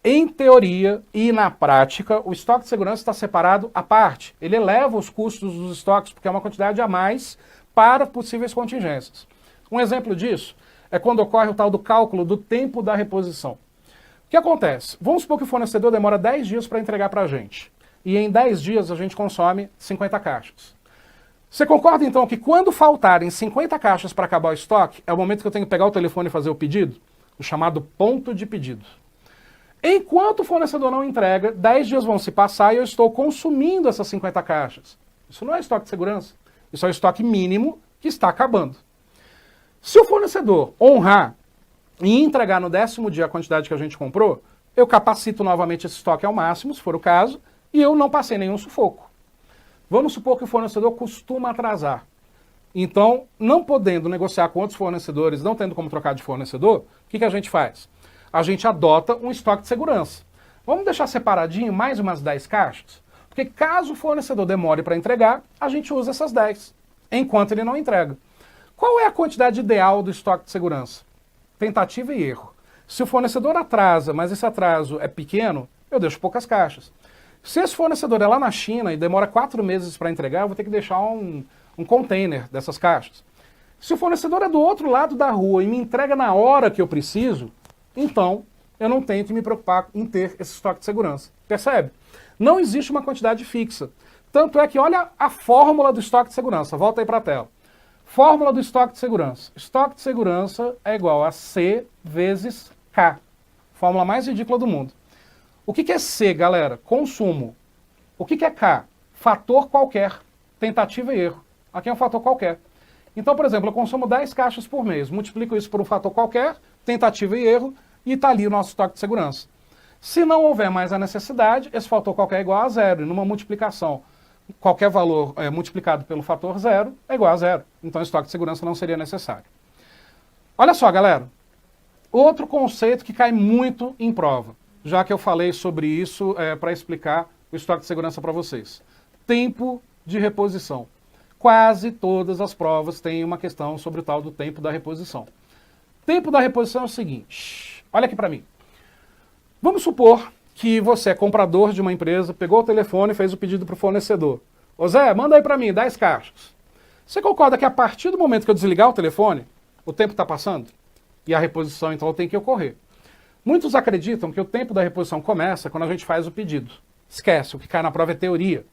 em teoria e na prática, o estoque de segurança está separado à parte. Ele eleva os custos dos estoques, porque é uma quantidade a mais para possíveis contingências. Um exemplo disso é quando ocorre o tal do cálculo do tempo da reposição. O que acontece? Vamos supor que o fornecedor demora 10 dias para entregar para a gente. E em 10 dias a gente consome 50 caixas. Você concorda então que quando faltarem 50 caixas para acabar o estoque, é o momento que eu tenho que pegar o telefone e fazer o pedido? O chamado ponto de pedido. Enquanto o fornecedor não entrega, 10 dias vão se passar e eu estou consumindo essas 50 caixas. Isso não é estoque de segurança. Isso é o estoque mínimo que está acabando. Se o fornecedor honrar e entregar no 10º dia a quantidade que a gente comprou, eu capacito novamente esse estoque ao máximo, se for o caso, e eu não passei nenhum sufoco. Vamos supor que o fornecedor costuma atrasar. Então, não podendo negociar com outros fornecedores, não tendo como trocar de fornecedor, o que a gente faz? A gente adota um estoque de segurança. Vamos deixar separadinho mais umas 10 caixas? Porque caso o fornecedor demore para entregar, a gente usa essas 10, enquanto ele não entrega. Qual é a quantidade ideal do estoque de segurança? Tentativa e erro. Se o fornecedor atrasa, mas esse atraso é pequeno, eu deixo poucas caixas. Se esse fornecedor é lá na China e demora 4 meses para entregar, eu vou ter que deixar um container dessas caixas. Se o fornecedor é do outro lado da rua e me entrega na hora que eu preciso, então eu não tenho que me preocupar em ter esse estoque de segurança. Percebe? Não existe uma quantidade fixa. Tanto é que olha a fórmula do estoque de segurança. Volta aí para a tela. Fórmula do estoque de segurança. Estoque de segurança é igual a C vezes K. Fórmula mais ridícula do mundo. O que é C, galera? Consumo. O que é K? Fator qualquer. Tentativa e erro. Aqui é um fator qualquer. Então, por exemplo, eu consumo 10 caixas por mês. Multiplico isso por um fator qualquer, tentativa e erro, e está ali o nosso estoque de segurança. Se não houver mais a necessidade, esse fator qualquer é igual a zero. E numa multiplicação, qualquer valor multiplicado pelo fator zero é igual a zero. Então, o estoque de segurança não seria necessário. Olha só, galera. Outro conceito que cai muito em prova. já que eu falei sobre isso para explicar o estoque de segurança para vocês. Tempo de reposição. Quase todas as provas têm uma questão sobre o tal do tempo da reposição. Tempo da reposição é o seguinte, olha aqui para mim. Vamos supor que você é comprador de uma empresa, pegou o telefone e fez o pedido para o fornecedor. Ô Zé, manda aí para mim 10 caixas. Você concorda que a partir do momento que eu desligar o telefone, o tempo está passando? E a reposição então tem que ocorrer. Muitos acreditam que o tempo da reposição começa quando a gente faz o pedido. Esquece, o que cai na prova é teoria.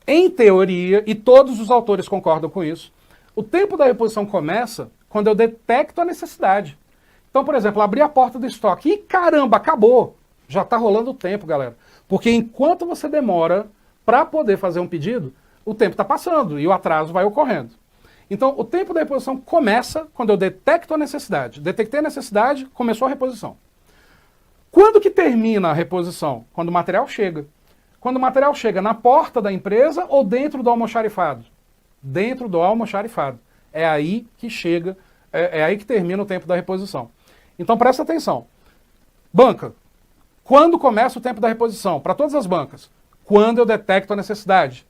Em teoria, e todos os autores concordam com isso, o tempo da reposição começa quando eu detecto a necessidade. Então, por exemplo, abri a porta do estoque e caramba, acabou. Já está rolando o tempo, galera. Porque enquanto você demora para poder fazer um pedido, o tempo está passando e o atraso vai ocorrendo. Então, o tempo da reposição começa quando eu detecto a necessidade. Detectei a necessidade, começou a reposição. Quando que termina a reposição? Quando o material chega. Quando o material chega na porta da empresa ou dentro do almoxarifado? Dentro do almoxarifado. É aí que chega, é aí que termina o tempo da reposição. Então presta atenção. Banca. Quando começa o tempo da reposição? Para todas as bancas. Quando eu detecto a necessidade.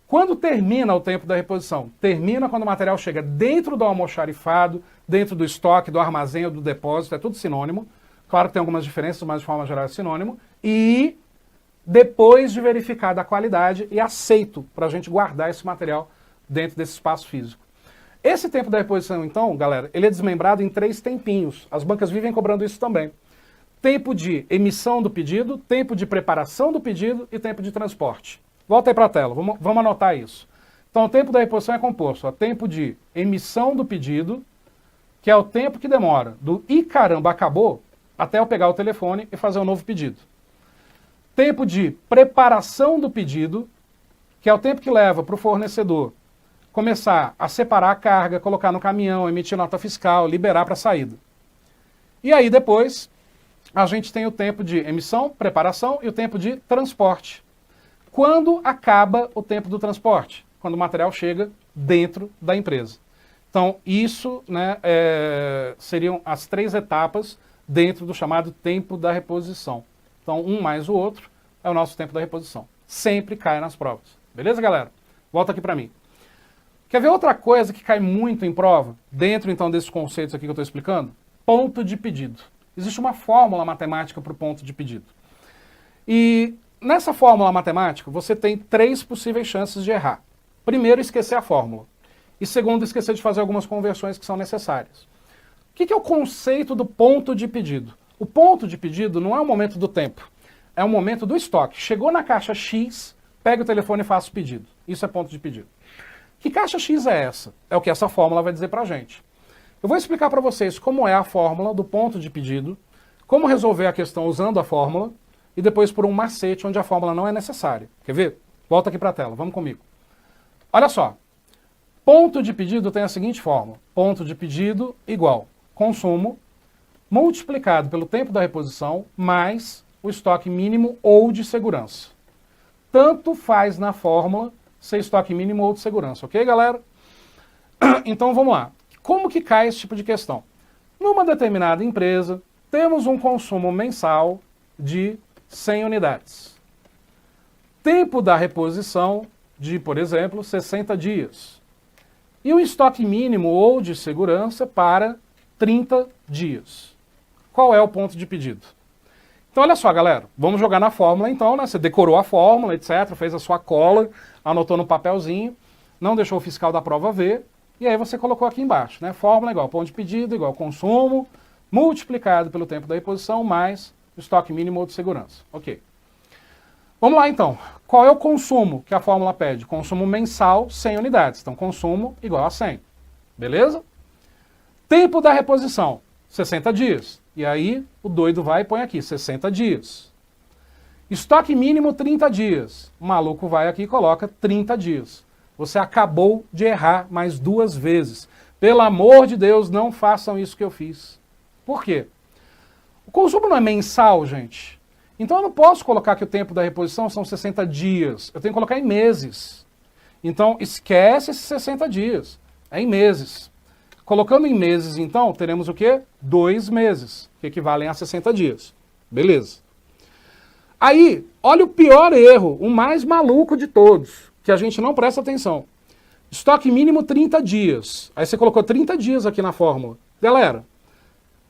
Quando termina o tempo da reposição? Termina quando o material chega dentro do almoxarifado, dentro do estoque, do armazém ou do depósito, é tudo sinônimo. Claro que tem algumas diferenças, mas de forma geral é sinônimo. E depois de verificada a qualidade e aceito para a gente guardar esse material dentro desse espaço físico. Esse tempo da reposição, então, galera, ele é desmembrado em 3 tempinhos. As bancas vivem cobrando isso também. Tempo de emissão do pedido, tempo de preparação do pedido e tempo de transporte. Volta aí para a tela, vamos anotar isso. Então, o tempo da reposição é composto a tempo de emissão do pedido, que é o tempo que demora do "ih, caramba, acabou", até eu pegar o telefone e fazer um novo pedido. Tempo de preparação do pedido, que é o tempo que leva para o fornecedor começar a separar a carga, colocar no caminhão, emitir nota fiscal, liberar para a saída. E aí depois a gente tem o tempo de emissão, preparação e o tempo de transporte. Quando acaba o tempo do transporte? Quando o material chega dentro da empresa. Então isso, né, seriam as 3 etapas dentro do chamado tempo da reposição. Então um mais o outro é o nosso tempo da reposição. Sempre cai nas provas. Beleza, galera? Volta aqui para mim. Quer ver outra coisa que cai muito em prova, dentro então desses conceitos aqui que eu estou explicando? Ponto de pedido. Existe uma fórmula matemática para o ponto de pedido. E nessa fórmula matemática, você tem 3 possíveis chances de errar. Primeiro, esquecer a fórmula. E segundo, esquecer de fazer algumas conversões que são necessárias. O que é o conceito do ponto de pedido? O ponto de pedido não é o momento do tempo, é o momento do estoque. Chegou na caixa X, pega o telefone e faça o pedido. Isso é ponto de pedido. Que caixa X é essa? É o que essa fórmula vai dizer pra gente. Eu vou explicar para vocês como é a fórmula do ponto de pedido, como resolver a questão usando a fórmula, e depois por um macete onde a fórmula não é necessária. Quer ver? Volta aqui para a tela, vamos comigo. Olha só, ponto de pedido tem a seguinte fórmula. Ponto de pedido igual consumo multiplicado pelo tempo da reposição mais o estoque mínimo ou de segurança. Tanto faz na fórmula ser estoque mínimo ou de segurança, ok, galera? Então vamos lá. Como que cai esse tipo de questão? Numa determinada empresa, temos um consumo mensal de 100 unidades. Tempo da reposição de, por exemplo, 60 dias. E o estoque mínimo ou de segurança para 30 dias. Qual é o ponto de pedido? Então olha só, galera, vamos jogar na fórmula então, né? Você decorou a fórmula, etc, fez a sua cola, anotou no papelzinho, não deixou o fiscal da prova ver, e aí você colocou aqui embaixo, né? Fórmula igual ponto de pedido, igual consumo, multiplicado pelo tempo da reposição, mais o estoque mínimo ou de segurança. Ok. Vamos lá então. Qual é o consumo que a fórmula pede? Consumo mensal, 100 unidades. Então consumo igual a 100. Beleza? Tempo da reposição, 60 dias. E aí o doido vai e põe aqui, 60 dias. Estoque mínimo, 30 dias. O maluco vai aqui e coloca 30 dias. Você acabou de errar mais 2 vezes. Pelo amor de Deus, não façam isso que eu fiz. Por quê? O consumo não é mensal, gente. Então eu não posso colocar que o tempo da reposição são 60 dias. Eu tenho que colocar em meses. Então esquece esses 60 dias. É em meses. Colocando em meses, então, teremos o quê? 2 meses, que equivalem a 60 dias. Beleza. Aí, olha o pior erro, o mais maluco de todos, que a gente não presta atenção. Estoque mínimo 30 dias. Aí você colocou 30 dias aqui na fórmula. Galera,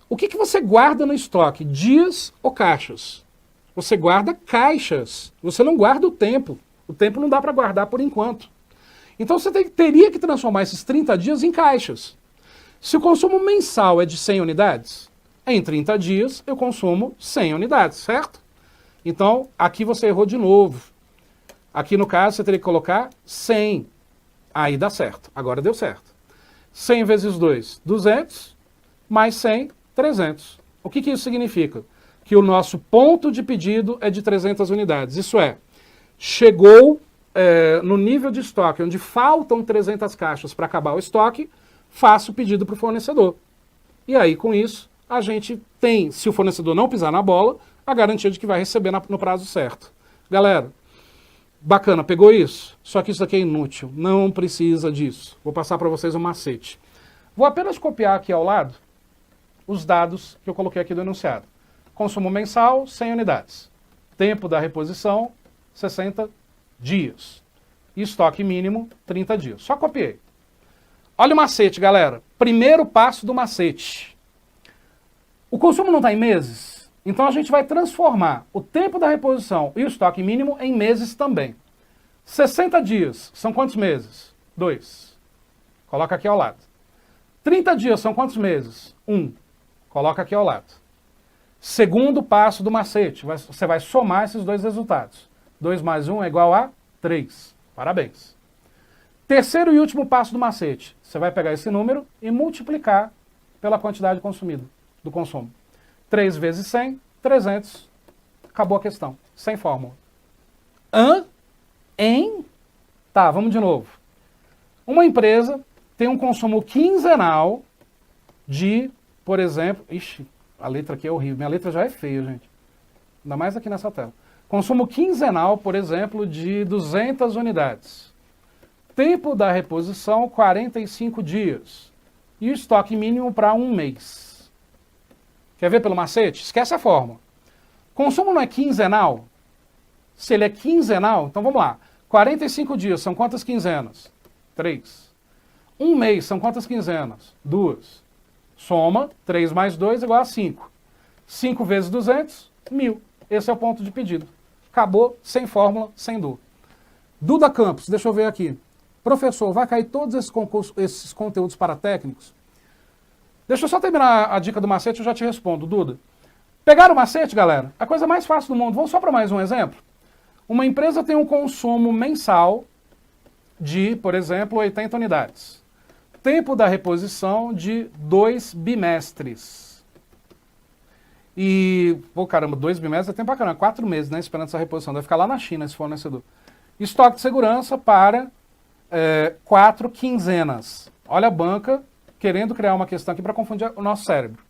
o que você guarda no estoque? Dias ou caixas? Você guarda caixas. Você não guarda o tempo. O tempo não dá para guardar por enquanto. Então você teria que transformar esses 30 dias em caixas. Se o consumo mensal é de 100 unidades, em 30 dias eu consumo 100 unidades, certo? Então, aqui você errou de novo. Aqui no caso você teria que colocar 100. Aí dá certo. Agora deu certo. 100 vezes 2, 200, mais 100, 300. O que isso significa? Que o nosso ponto de pedido é de 300 unidades. Isso é, chegou no nível de estoque, onde faltam 300 caixas para acabar o estoque, faça o pedido para o fornecedor. E aí, com isso, a gente tem, se o fornecedor não pisar na bola, a garantia de que vai receber no prazo certo. Galera, bacana, pegou isso? Só que isso aqui é inútil, não precisa disso. Vou passar para vocês um macete. Vou apenas copiar aqui ao lado os dados que eu coloquei aqui do enunciado. Consumo mensal, 100 unidades. Tempo da reposição, 60 dias. E estoque mínimo, 30 dias. Só copiei. Olha o macete, galera. Primeiro passo do macete. O consumo não está em meses? Então a gente vai transformar o tempo da reposição e o estoque mínimo em meses também. 60 dias são quantos meses? 2. Coloca aqui ao lado. 30 dias são quantos meses? 1. Coloca aqui ao lado. Segundo passo do macete, você vai somar esses dois resultados. 2 mais 1 é igual a 3. Parabéns. Terceiro e último passo do macete. Você vai pegar esse número e multiplicar pela quantidade consumida, do consumo. 3 vezes 100, 300. Acabou a questão. Sem fórmula. Tá, vamos de novo. Uma empresa tem um consumo quinzenal de, por exemplo... Ixi, a letra aqui é horrível. Minha letra já é feia, gente. Ainda mais aqui nessa tela. Consumo quinzenal, por exemplo, de 200 unidades. Tempo da reposição, 45 dias. E o estoque mínimo para um mês. Quer ver pelo macete? Esquece a fórmula. Consumo não é quinzenal? Se ele é quinzenal, então vamos lá. 45 dias são quantas quinzenas? 3. Um mês são quantas quinzenas? 2. Soma, 3 mais 2 igual a 5. 5 vezes 200, 1.000. Esse é o ponto de pedido. Acabou, sem fórmula, sem dor. Duda Campos, deixa eu ver aqui. Professor, vai cair todos esses conteúdos para técnicos? Deixa eu só terminar a dica do macete e eu já te respondo, Duda. Pegaram o macete, galera? A coisa mais fácil do mundo. Vamos só para mais um exemplo? Uma empresa tem um consumo mensal de, por exemplo, 80 unidades. Tempo da reposição de 2 bimestres. E, pô, caramba, 2 bimestres é tempo pra caramba, 4 meses, né, esperando essa reposição. Deve ficar lá na China esse fornecedor. Estoque de segurança para 4 quinzenas. Olha a banca querendo criar uma questão aqui para confundir o nosso cérebro.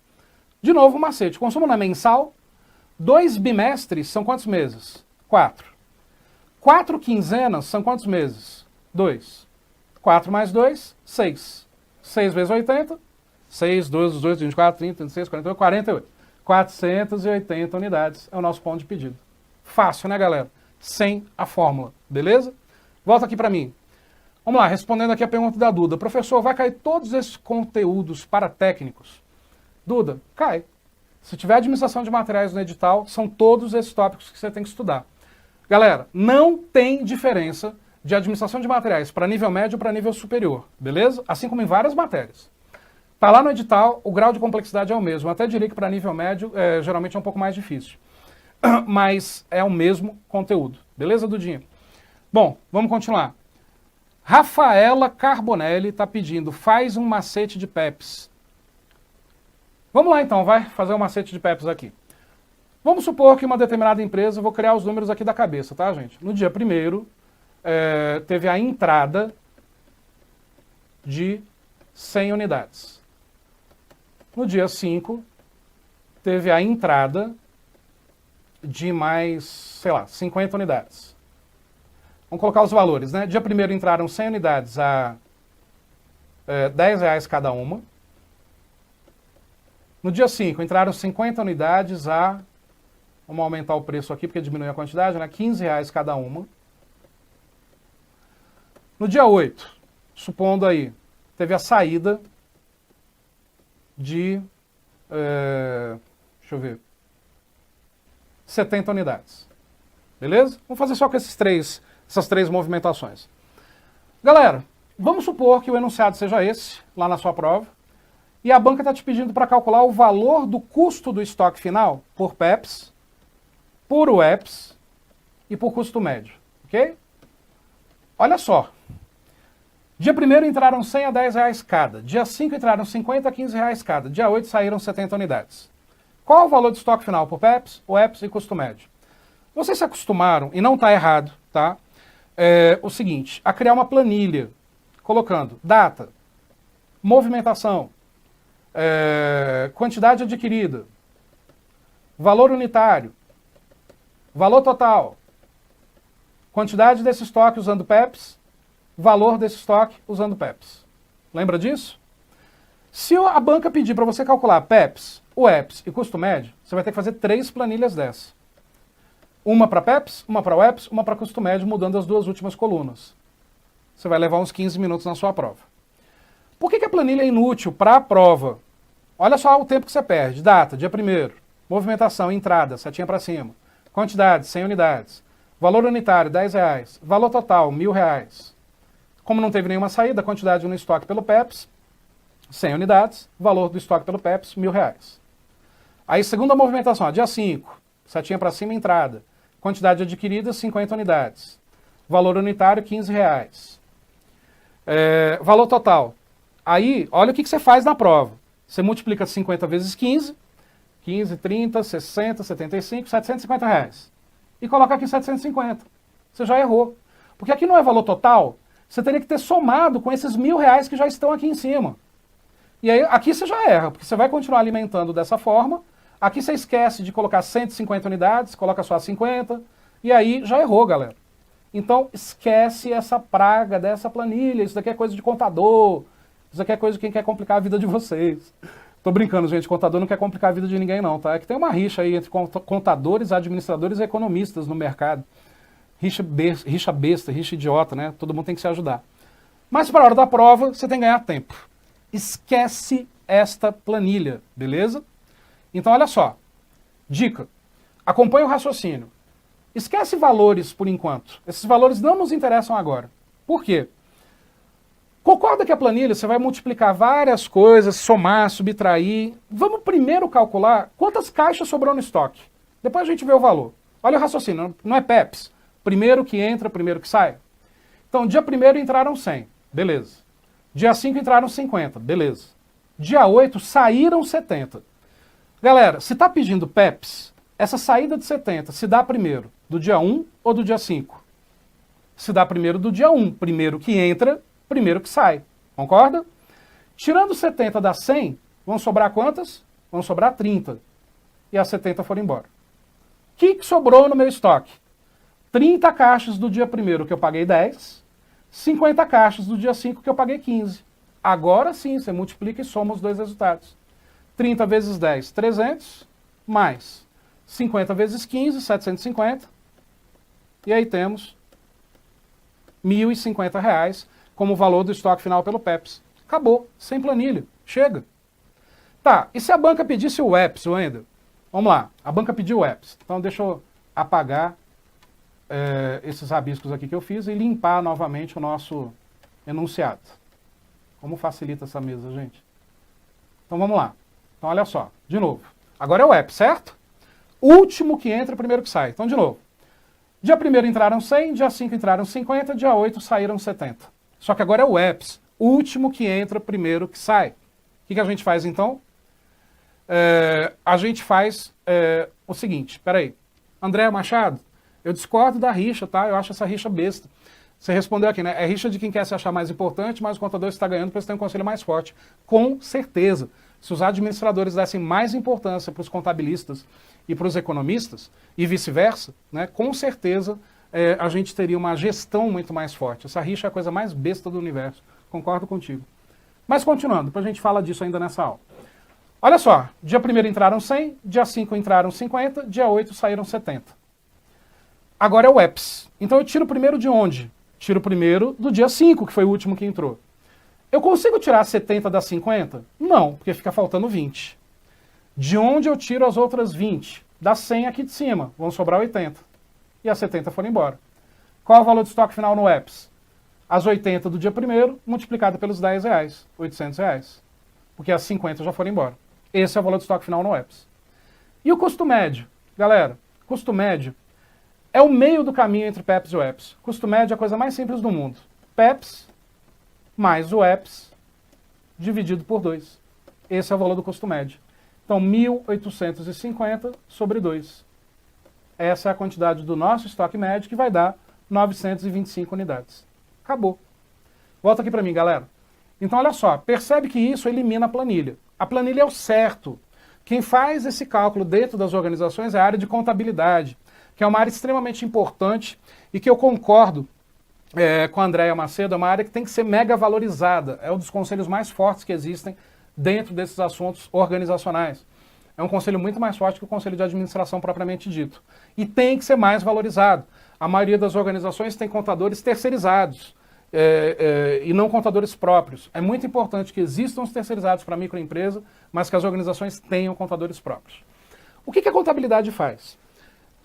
De novo, o macete. Consumo não é mensal? 2 bimestres são quantos meses? 4. 4 quinzenas são quantos meses? 2. 4 mais 2, 6. 6 vezes 80, 6, 12, 18, 24, 30, 36, 48, 48. 480 unidades é o nosso ponto de pedido. Fácil, né, galera? Sem a fórmula, beleza? Volta aqui para mim. Vamos lá, respondendo aqui a pergunta da Duda. Professor, vai cair todos esses conteúdos para técnicos? Duda, cai. Se tiver administração de materiais no edital, são todos esses tópicos que você tem que estudar. Galera, não tem diferença de administração de materiais para nível médio ou para nível superior, beleza? Assim como em várias matérias. Tá lá no edital, o grau de complexidade é o mesmo. Eu até diria que para nível médio, geralmente é um pouco mais difícil. Mas é o mesmo conteúdo. Beleza, Dudinha? Bom, vamos continuar. Rafaela Carbonelli está pedindo, faz um macete de PEPs. Vamos lá então, vai fazer um macete de PEPs aqui. Vamos supor que uma determinada empresa, vou criar os números aqui da cabeça, tá, gente? No dia 1º, teve a entrada de 100 unidades. No dia 5, teve a entrada de mais, sei lá, 50 unidades. Vamos colocar os valores, né? Dia 1º entraram 100 unidades a R$10 cada uma. No dia 5 entraram 50 unidades a Vamos aumentar o preço aqui, porque diminui a quantidade, né? R$15 cada uma. No dia 8, supondo aí, teve a saída de, deixa eu ver, 70 unidades. Beleza? Vamos fazer só com essas três movimentações. Galera, vamos supor que o enunciado seja esse, lá na sua prova, e a banca está te pedindo para calcular o valor do custo do estoque final por PEPs, por UEPs e por custo médio, ok? Olha só. Dia 1º entraram 100 a R$10 cada. Dia 5 entraram 50 a R$15 cada. Dia 8 saíram 70 unidades. Qual o valor do estoque final por PEPs, UEPs e custo médio? Vocês se acostumaram, e não está errado, tá? O seguinte, a criar uma planilha, colocando data, movimentação, quantidade adquirida, valor unitário, valor total, quantidade desse estoque usando PEPs, valor desse estoque usando PEPs. Lembra disso? Se a banca pedir para você calcular PEPs, UEPs e custo médio, você vai ter que fazer 3 planilhas dessas. Uma para PEPs, uma para UEPs, uma para custo médio, mudando as 2 últimas colunas. Você vai levar uns 15 minutos na sua prova. Por que a planilha é inútil para a prova? Olha só o tempo que você perde. Data, dia 1º. Movimentação, entrada, setinha para cima. Quantidade, 100 unidades. Valor unitário, R$10. Valor total, R$1.000. Como não teve nenhuma saída, quantidade no estoque pelo PEPs, 100 unidades. Valor do estoque pelo PEPs, R$1.000. Aí, segunda movimentação, ó, dia 5. Setinha para cima, entrada. Quantidade adquirida, 50 unidades. Valor unitário, R$15. Valor total. Aí, olha o que você faz na prova. Você multiplica 50 vezes 15, 15, 30, 60, 75, R$750. E coloca aqui 750. Você já errou. Porque aqui não é valor total, você teria que ter somado com esses R$1.000 que já estão aqui em cima. E aí, aqui você já erra, porque você vai continuar alimentando dessa forma. Aqui você esquece de colocar 150 unidades, coloca só 50, e aí já errou, galera. Então, esquece essa praga dessa planilha. Isso daqui é coisa de contador. Isso daqui é coisa de quem quer complicar a vida de vocês. Tô brincando, gente. Contador não quer complicar a vida de ninguém, não, tá? É que tem uma rixa aí entre contadores, administradores e economistas no mercado. Rixa besta, rixa idiota, né? Todo mundo tem que se ajudar. Mas para a hora da prova, você tem que ganhar tempo. Esquece esta planilha, beleza? Então, olha só. Dica. Acompanhe o raciocínio. Esquece valores por enquanto. Esses valores não nos interessam agora. Por quê? Concorda que a planilha você vai multiplicar várias coisas, somar, subtrair. Vamos primeiro calcular quantas caixas sobrou no estoque. Depois a gente vê o valor. Olha o raciocínio, não é PEPs. Primeiro que entra, primeiro que sai. Então, dia 1º entraram 100, beleza. Dia 5 entraram 50, beleza. Dia 8 saíram 70. Galera, se está pedindo PEPs, essa saída de 70 se dá primeiro do dia 1 ou do dia 5? Se dá primeiro do dia 1, primeiro que entra, primeiro que sai. Concorda? Tirando 70 das 100, vão sobrar quantas? Vão sobrar 30. E as 70 foram embora. O que sobrou no meu estoque? 30 caixas do dia 1º que eu paguei 10, 50 caixas do dia 5 que eu paguei 15. Agora sim, você multiplica e soma os dois resultados. 30 vezes 10, 300, mais 50 vezes 15, 750. E aí temos R$1.050 como valor do estoque final pelo PEPs. Acabou, sem planilha, chega. Tá, e se a banca pedisse o UEPs, Wendel? Vamos lá, a banca pediu o UEPs. Então deixa eu apagar esses rabiscos aqui que eu fiz e limpar novamente o nosso enunciado. Como facilita essa mesa, gente? Então vamos lá. Então olha só, de novo. Agora é o UEPs, certo? Último que entra, primeiro que sai. Então de novo. Dia 1º entraram 100, dia 5 entraram 50, dia 8 saíram 70. Só que agora é o UEPs. Último que entra, primeiro que sai. O que a gente faz então? A gente faz o seguinte, peraí. André Machado, eu discordo da rixa, tá? Eu acho essa rixa besta. Você respondeu aqui, né? É rixa de quem quer se achar mais importante, mas o contador está ganhando porque você tem um conselho mais forte. Com certeza. Se os administradores dessem mais importância para os contabilistas e para os economistas, e vice-versa, né? Com certeza a gente teria uma gestão muito mais forte. Essa rixa é a coisa mais besta do universo. Concordo contigo. Mas continuando, depois a gente fala disso ainda nessa aula. Olha só, dia 1º entraram 100, dia 5 entraram 50, dia 8 saíram 70. Agora é o EPS. Então eu tiro primeiro de onde? Tiro primeiro do dia 5, que foi o último que entrou. Eu consigo tirar 70 das 50? Não, porque fica faltando 20. De onde eu tiro as outras 20? Das 100 aqui de cima, vão sobrar 80. E as 70 foram embora. Qual é o valor de estoque final no EPS? As 80 do dia 1º multiplicado pelos R$10, R$800. Porque as 50 já foram embora. Esse é o valor de estoque final no EPS. E o custo médio? Galera, custo médio é o meio do caminho entre PEPS e o EPS. Custo médio é a coisa mais simples do mundo. PEPS mais o EPS dividido por 2. Esse é o valor do custo médio. Então, 1.850 sobre 2. Essa é a quantidade do nosso estoque médio, que vai dar 925 unidades. Acabou. Volta aqui para mim, galera. Então, olha só, percebe que isso elimina a planilha. A planilha é o certo. Quem faz esse cálculo dentro das organizações é a área de contabilidade, que é uma área extremamente importante e que eu concordo com a Andréia Macedo, é uma área que tem que ser mega valorizada. É um dos conselhos mais fortes que existem dentro desses assuntos organizacionais. É um conselho muito mais forte que o conselho de administração propriamente dito. E tem que ser mais valorizado. A maioria das organizações tem contadores terceirizados e não contadores próprios. É muito importante que existam os terceirizados para a microempresa, mas que as organizações tenham contadores próprios. O que a contabilidade faz?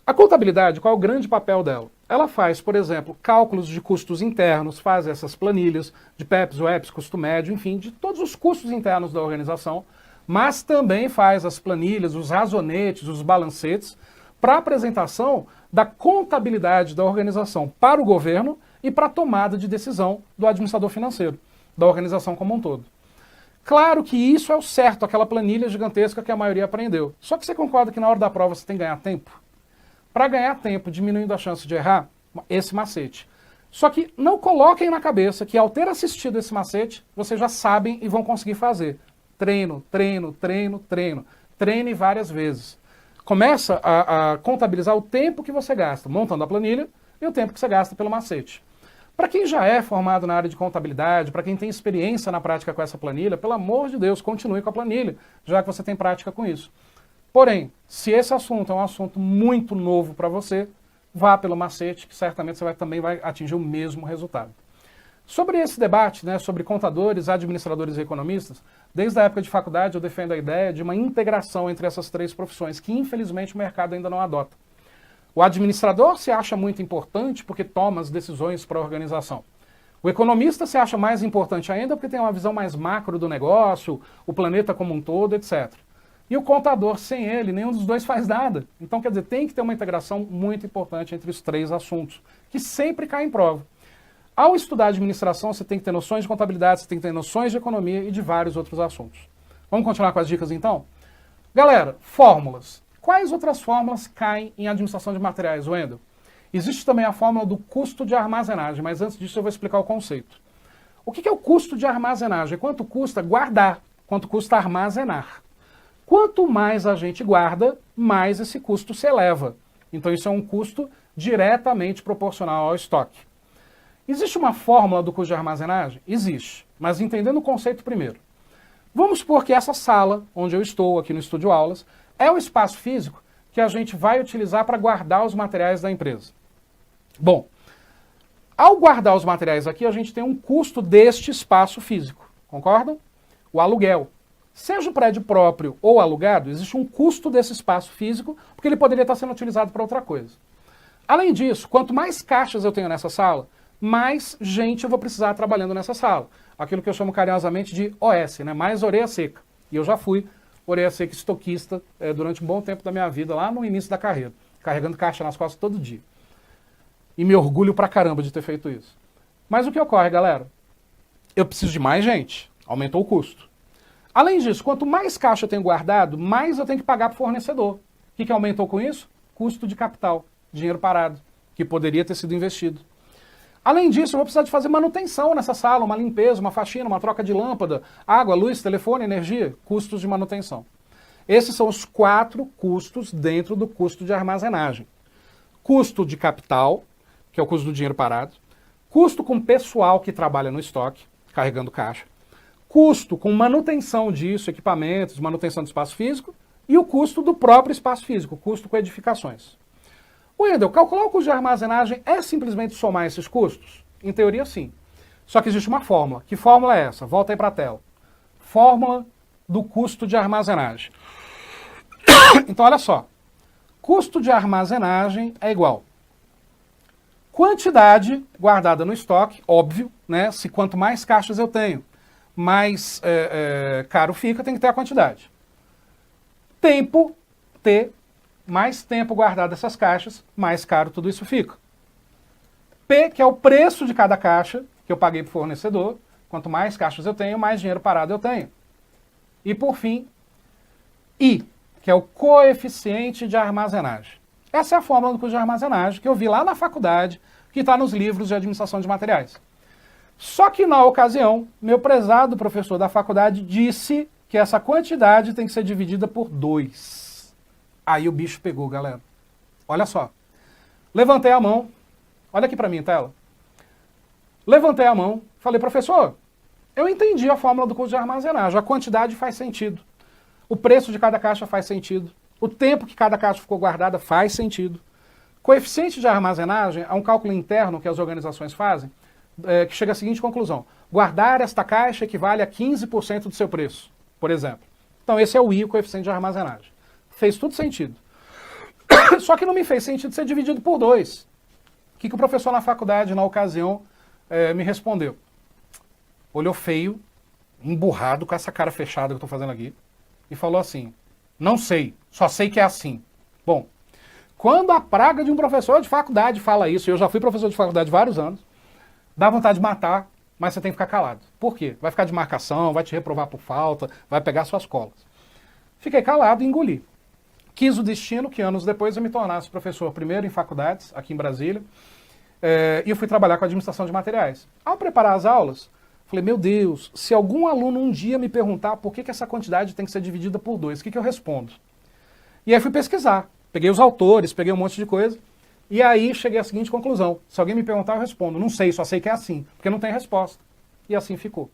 A contabilidade, qual é o grande papel dela? Ela faz, por exemplo, cálculos de custos internos, faz essas planilhas de PEPs, WEPs, custo médio, enfim, de todos os custos internos da organização, mas também faz as planilhas, os razonetes, os balancetes, para apresentação da contabilidade da organização para o governo e para a tomada de decisão do administrador financeiro, da organização como um todo. Claro que isso é o certo, aquela planilha gigantesca que a maioria aprendeu. Só que você concorda que na hora da prova você tem que ganhar tempo? Para ganhar tempo, diminuindo a chance de errar, esse macete. Só que não coloquem na cabeça que ao ter assistido esse macete, vocês já sabem e vão conseguir fazer. Treino, treino, treino, treino. Treine várias vezes. Começa a contabilizar o tempo que você gasta montando a planilha e o tempo que você gasta pelo macete. Para quem já é formado na área de contabilidade, para quem tem experiência na prática com essa planilha, pelo amor de Deus, continue com a planilha, já que você tem prática com isso. Porém, se esse assunto é um assunto muito novo para você, vá pelo macete, que certamente você também vai atingir o mesmo resultado. Sobre esse debate, sobre contadores, administradores e economistas, desde a época de faculdade eu defendo a ideia de uma integração entre essas três profissões, que infelizmente o mercado ainda não adota. O administrador se acha muito importante porque toma as decisões para a organização. O economista se acha mais importante ainda porque tem uma visão mais macro do negócio, o planeta como um todo, etc. E o contador, sem ele, nenhum dos dois faz nada. Então, quer dizer, tem que ter uma integração muito importante entre os três assuntos, que sempre cai em prova. Ao estudar administração, você tem que ter noções de contabilidade, você tem que ter noções de economia e de vários outros assuntos. Vamos continuar com as dicas, então? Galera, fórmulas. Quais outras fórmulas caem em administração de materiais, Wendel? Existe também a fórmula do custo de armazenagem, mas antes disso eu vou explicar o conceito. O que é o custo de armazenagem? Quanto custa guardar? Quanto custa armazenar? Quanto mais a gente guarda, mais esse custo se eleva. Então isso é um custo diretamente proporcional ao estoque. Existe uma fórmula do custo de armazenagem? Existe, mas entendendo o conceito primeiro. Vamos supor que essa sala, onde eu estou aqui no Estúdio Aulas, é o espaço físico que a gente vai utilizar para guardar os materiais da empresa. Bom, ao guardar os materiais aqui, a gente tem um custo deste espaço físico, concordam? O aluguel. Seja o prédio próprio ou alugado, existe um custo desse espaço físico, porque ele poderia estar sendo utilizado para outra coisa. Além disso, quanto mais caixas eu tenho nessa sala, mais gente eu vou precisar trabalhando nessa sala. Aquilo que eu chamo carinhosamente de OS, mais orelha seca. E eu já fui orelha seca estoquista durante um bom tempo da minha vida, lá no início da carreira, carregando caixa nas costas todo dia. E me orgulho pra caramba de ter feito isso. Mas o que ocorre, galera? Eu preciso de mais gente, aumentou o custo. Além disso, quanto mais caixa eu tenho guardado, mais eu tenho que pagar para o fornecedor. O que aumentou com isso? Custo de capital, dinheiro parado, que poderia ter sido investido. Além disso, eu vou precisar de fazer manutenção nessa sala, uma limpeza, uma faxina, uma troca de lâmpada, água, luz, telefone, energia, custos de manutenção. Esses são os 4 custos dentro do custo de armazenagem. Custo de capital, que é o custo do dinheiro parado. Custo com pessoal que trabalha no estoque, carregando caixa. custo com manutenção disso, equipamentos, manutenção do espaço físico, e o custo do próprio espaço físico, o custo com edificações. Wendel, calcular o custo de armazenagem é simplesmente somar esses custos? Em teoria, sim. Só que existe uma fórmula. Que fórmula é essa? Volta aí para a tela. Fórmula do custo de armazenagem. Então, olha só. Custo de armazenagem é igual quantidade guardada no estoque, óbvio, né? Se quanto mais caixas eu tenho, mais caro fica, tem que ter a quantidade. Tempo, T, mais tempo guardado essas caixas, mais caro tudo isso fica. P, que é o preço de cada caixa que eu paguei para o fornecedor. Quanto mais caixas eu tenho, mais dinheiro parado eu tenho. E por fim, I, que é o coeficiente de armazenagem. Essa é a fórmula do custo de armazenagem que eu vi lá na faculdade, que está nos livros de administração de materiais. Só que na ocasião, meu prezado professor da faculdade disse que essa quantidade tem que ser dividida por 2. Aí o bicho pegou, galera. Olha só. Levantei a mão. Olha aqui para mim, tela. Levantei a mão. Falei, professor, eu entendi a fórmula do custo de armazenagem. A quantidade faz sentido. O preço de cada caixa faz sentido. O tempo que cada caixa ficou guardada faz sentido. Coeficiente de armazenagem é um cálculo interno que as organizações fazem, que chega à seguinte conclusão. Guardar esta caixa equivale a 15% do seu preço, por exemplo. Então esse é o I, o coeficiente de armazenagem. Fez tudo sentido. Só que não me fez sentido ser dividido por 2. O que o professor na faculdade, na ocasião, me respondeu? Olhou feio, emburrado, com essa cara fechada que eu estou fazendo aqui, e falou assim, não sei, só sei que é assim. Bom, quando a praga de um professor de faculdade fala isso, eu já fui professor de faculdade vários anos, dá vontade de matar, mas você tem que ficar calado. Por quê? Vai ficar de marcação, vai te reprovar por falta, vai pegar suas colas. Fiquei calado e engoli. Quis o destino que anos depois eu me tornasse professor primeiro em faculdades, aqui em Brasília, e eu fui trabalhar com administração de materiais. Ao preparar as aulas, falei, meu Deus, se algum aluno um dia me perguntar por que essa quantidade tem que ser dividida por 2, o que eu respondo? E aí fui pesquisar, peguei os autores, peguei um monte de coisa, e aí cheguei à seguinte conclusão, se alguém me perguntar eu respondo, não sei, só sei que é assim, porque não tem resposta. E assim ficou.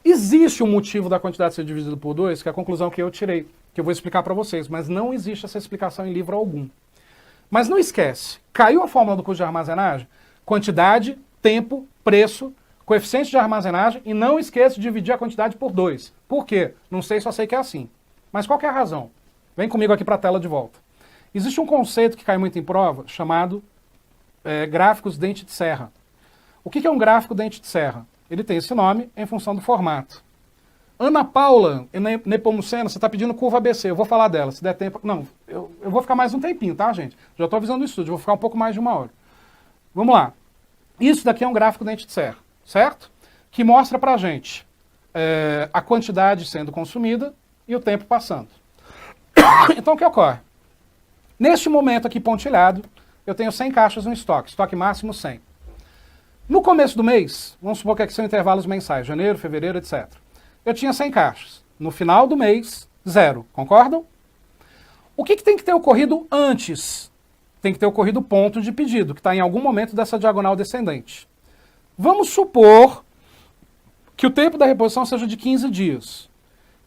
Existe um motivo da quantidade ser dividida por 2, que é a conclusão que eu tirei, que eu vou explicar para vocês, mas não existe essa explicação em livro algum. Mas não esquece, caiu a fórmula do custo de armazenagem, quantidade, tempo, preço, coeficiente de armazenagem, e não esqueça de dividir a quantidade por 2. Por quê? Não sei, só sei que é assim. Mas qual que é a razão? Vem comigo aqui para a tela de volta. Existe um conceito que cai muito em prova, chamado gráficos dente de serra. O que é um gráfico dente de serra? Ele tem esse nome em função do formato. Ana Paula Nepomuceno, você está pedindo curva ABC, eu vou falar dela, se der tempo. Não, eu vou ficar mais um tempinho, tá, gente? Já estou avisando o estúdio, vou ficar um pouco mais de 1 hora. Vamos lá. Isso daqui é um gráfico dente de serra, certo? Que mostra pra gente a quantidade sendo consumida e o tempo passando. Então o que ocorre? Neste momento aqui pontilhado, eu tenho 100 caixas no estoque máximo 100. No começo do mês, vamos supor que aqui são intervalos mensais, janeiro, fevereiro, etc. Eu tinha 100 caixas. No final do mês, 0. Concordam? O que tem que ter ocorrido antes? Tem que ter ocorrido o ponto de pedido, que está em algum momento dessa diagonal descendente. Vamos supor que o tempo da reposição seja de 15 dias.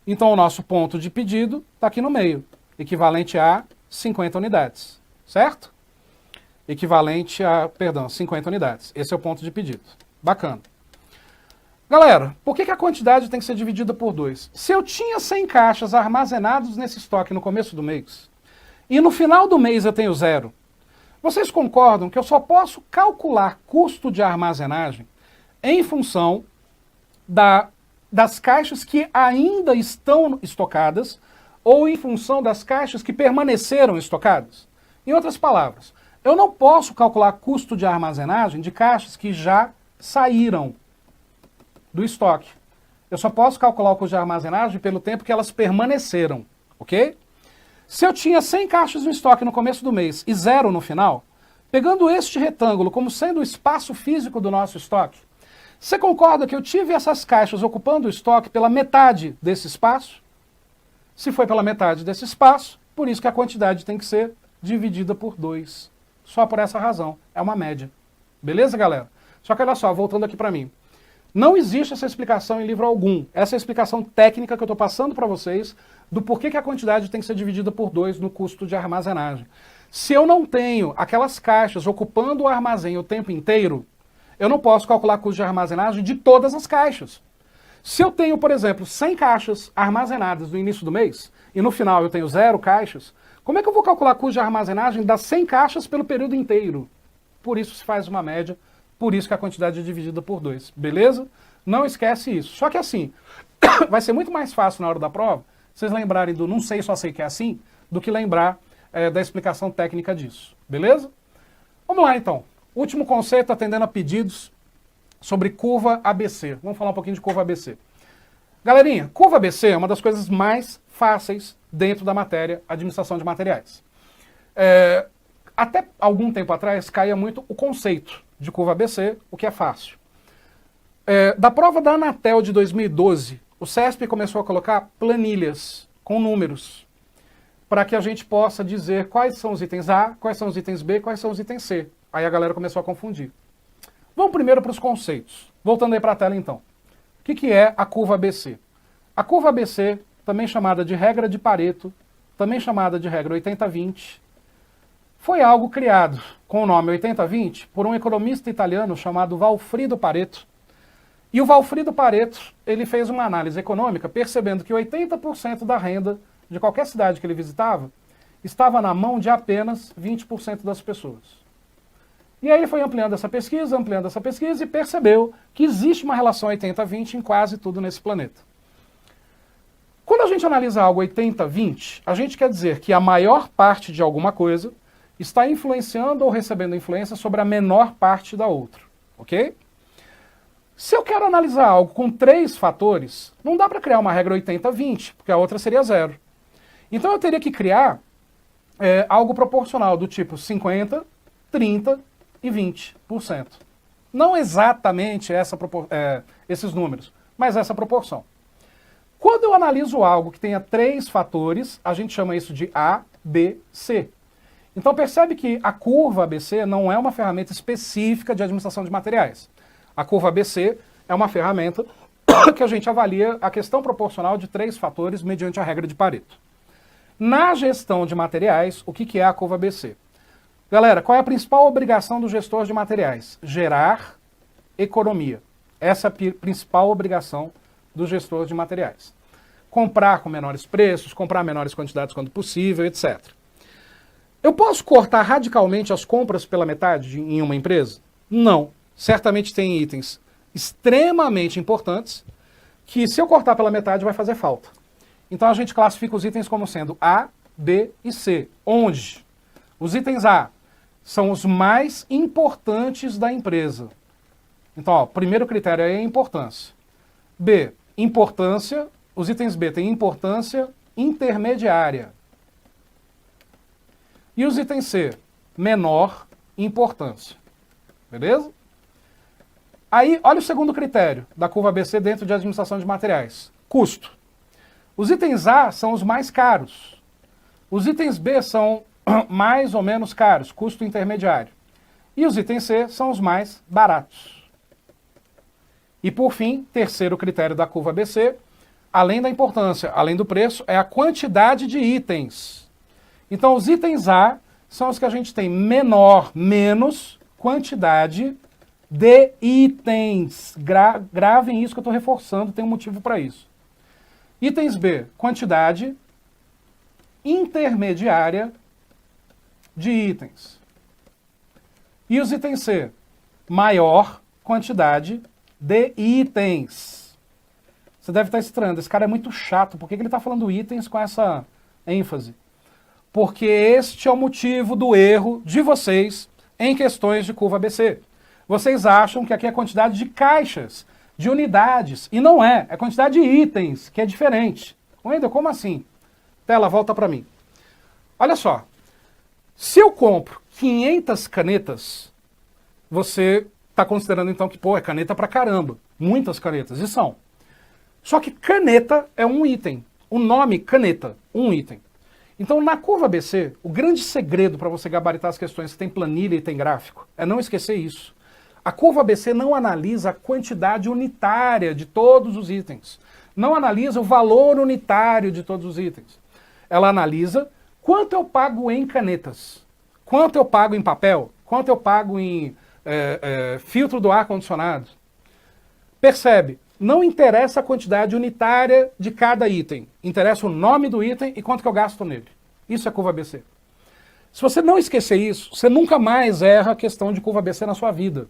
Então o nosso ponto de pedido está aqui no meio, equivalente a 50 unidades, certo? Equivalente a, 50 unidades. Esse é o ponto de pedido. Bacana. Galera, por que a quantidade tem que ser dividida por 2? Se eu tinha 100 caixas armazenadas nesse estoque no começo do mês, e no final do mês eu tenho 0, vocês concordam que eu só posso calcular custo de armazenagem em função das caixas que ainda estão estocadas ou em função das caixas que permaneceram estocadas? Em outras palavras, eu não posso calcular custo de armazenagem de caixas que já saíram do estoque. Eu só posso calcular o custo de armazenagem pelo tempo que elas permaneceram, ok? Se eu tinha 100 caixas no estoque no começo do mês e 0 no final, pegando este retângulo como sendo o espaço físico do nosso estoque, você concorda que eu tive essas caixas ocupando o estoque pela metade desse espaço? Se foi pela metade desse espaço, por isso que a quantidade tem que ser dividida por 2. Só por essa razão. É uma média. Beleza, galera? Só que olha só, voltando aqui para mim. Não existe essa explicação em livro algum. Essa é a explicação técnica que eu estou passando para vocês do porquê que a quantidade tem que ser dividida por 2 no custo de armazenagem. Se eu não tenho aquelas caixas ocupando o armazém o tempo inteiro, eu não posso calcular custo de armazenagem de todas as caixas. Se eu tenho, por exemplo, 100 caixas armazenadas no início do mês e no final eu tenho 0 caixas, como é que eu vou calcular custo de armazenagem das 100 caixas pelo período inteiro? Por isso se faz uma média, por isso que a quantidade é dividida por 2, beleza? Não esquece isso. Só que assim, vai ser muito mais fácil na hora da prova vocês lembrarem do não sei, só sei que é assim, do que lembrar da explicação técnica disso, beleza? Vamos lá então. Último conceito, atendendo a pedidos sobre curva ABC. Vamos falar um pouquinho de curva ABC. Galerinha, curva ABC é uma das coisas mais fáceis dentro da matéria administração de materiais. Até algum tempo atrás caía muito o conceito de curva ABC, o que é fácil. Da prova da Anatel de 2012, o CESP começou a colocar planilhas com números para que a gente possa dizer quais são os itens A, quais são os itens B, quais são os itens C. Aí a galera começou a confundir. Vamos primeiro para os conceitos. Voltando aí para a tela então. O que é a curva ABC? A curva ABC, também chamada de regra de Pareto, também chamada de regra 80-20, foi algo criado com o nome 80-20 por um economista italiano chamado Valfrido Pareto. E o Valfrido Pareto, ele fez uma análise econômica percebendo que 80% da renda de qualquer cidade que ele visitava estava na mão de apenas 20% das pessoas. E aí ele foi ampliando essa pesquisa e percebeu que existe uma relação 80-20 em quase tudo nesse planeta. Quando a gente analisa algo 80-20, a gente quer dizer que a maior parte de alguma coisa está influenciando ou recebendo influência sobre a menor parte da outra, ok? Se eu quero analisar algo com 3 fatores, não dá para criar uma regra 80-20, porque a outra seria 0. Então eu teria que criar algo proporcional, do tipo 50, 30 e 20%. Não exatamente esses números, mas essa proporção. Quando eu analiso algo que tenha 3 fatores, a gente chama isso de A, B, C. Então percebe que a curva ABC não é uma ferramenta específica de administração de materiais. A curva ABC é uma ferramenta que a gente avalia a questão proporcional de 3 fatores mediante a regra de Pareto. Na gestão de materiais, o que é a curva ABC? Galera, qual é a principal obrigação do gestor de materiais? Gerar economia. Essa é a principal obrigação do gestor de materiais. Comprar com menores preços, comprar menores quantidades quando possível, etc. Eu posso cortar radicalmente as compras pela metade em uma empresa? Não. Certamente tem itens extremamente importantes que, se eu cortar pela metade, vai fazer falta. Então a gente classifica os itens como sendo A, B e C. Onde os itens A são os mais importantes da empresa. Então, ó, primeiro critério é a importância. B, importância. Os itens B têm importância intermediária. E os itens C, menor importância. Beleza? Aí, olha o segundo critério da curva ABC dentro de administração de materiais. Custo. Os itens A são os mais caros. Os itens B são mais ou menos caros, custo intermediário. E os itens C são os mais baratos. E por fim, terceiro critério da curva ABC, além da importância, além do preço, é a quantidade de itens. Então os itens A são os que a gente tem menor, menos quantidade de itens. Gravem isso que eu estou reforçando, tem um motivo para isso. Itens B, quantidade intermediária de itens. E os itens C, maior quantidade de itens. Você deve estar estranhando, esse cara é muito chato, por que ele está falando itens com essa ênfase? Porque este é o motivo do erro de vocês em questões de curva ABC. Vocês acham que aqui é quantidade de caixas, de unidades, e não é, é quantidade de itens, que é diferente. Wendel, como assim? Tela, volta para mim. Olha só, se eu compro 500 canetas, você está considerando então que, pô, é caneta pra caramba, muitas canetas, e são. Só que caneta é um item, o nome caneta, um item. Então, na curva ABC, o grande segredo para você gabaritar as questões que tem planilha e tem gráfico é não esquecer isso. A curva ABC não analisa a quantidade unitária de todos os itens. Não analisa o valor unitário de todos os itens. Ela analisa quanto eu pago em canetas, quanto eu pago em papel, quanto eu pago em filtro do ar-condicionado. Percebe? Não interessa a quantidade unitária de cada item. Interessa o nome do item e quanto que eu gasto nele. Isso é curva ABC. Se você não esquecer isso, você nunca mais erra a questão de curva ABC na sua vida.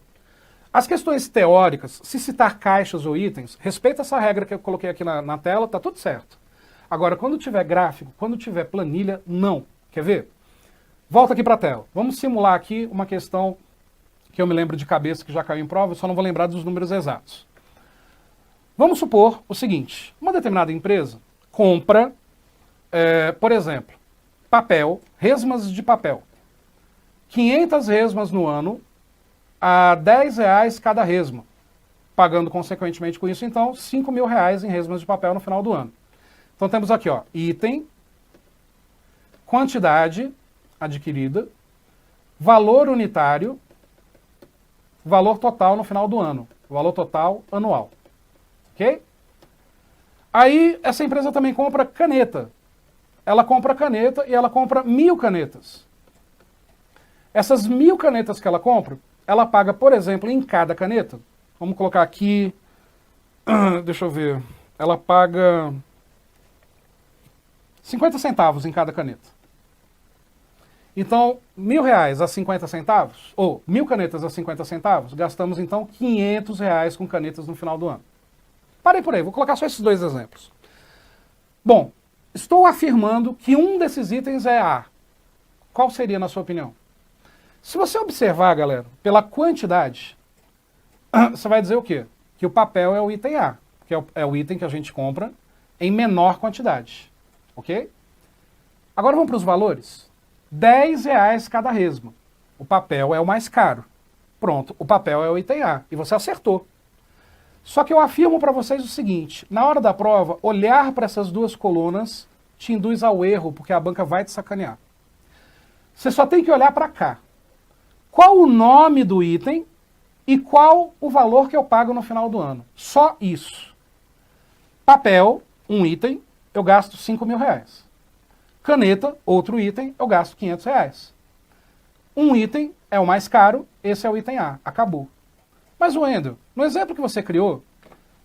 As questões teóricas, se citar caixas ou itens, respeita essa regra que eu coloquei aqui na tela, tá tudo certo. Agora, quando tiver gráfico, quando tiver planilha, não. Quer ver? Volta aqui para a tela. Vamos simular aqui uma questão que eu me lembro de cabeça que já caiu em prova, só não vou lembrar dos números exatos. Vamos supor o seguinte, uma determinada empresa compra, por exemplo, papel, resmas de papel. 500 resmas no ano, a R$10 cada resma. Pagando consequentemente com isso, então, R$5.000 em resmas de papel no final do ano. Então temos aqui, ó, item, quantidade adquirida, valor unitário, valor total no final do ano. Valor total anual. Ok? Aí essa empresa também compra caneta. Ela compra caneta e ela compra 1.000 canetas. Essas 1.000 canetas que ela compra, ela paga, por exemplo, em cada caneta. Vamos colocar aqui, deixa eu ver, ela paga 50 centavos em cada caneta. Então, R$1.000 a 50 centavos, ou 1.000 canetas a 50 centavos, gastamos então R$500 com canetas no final do ano. Parei por aí, vou colocar só esses dois exemplos. Bom, estou afirmando que um desses itens é A. Qual seria, na sua opinião? Se você observar, galera, pela quantidade, você vai dizer o quê? Que o papel é o item A, que é o item que a gente compra em menor quantidade. Ok? Agora vamos para os valores. R$10 cada resma. O papel é o mais caro. Pronto, o papel é o item A. E você acertou. Só que eu afirmo para vocês o seguinte, na hora da prova, olhar para essas duas colunas te induz ao erro, porque a banca vai te sacanear. Você só tem que olhar para cá. Qual o nome do item e qual o valor que eu pago no final do ano. Só isso. Papel, um item, eu gasto R$5.000. Caneta, outro item, eu gasto R$500. Um item é o mais caro, esse é o item A. Acabou. Mas, Wendel, no exemplo que você criou,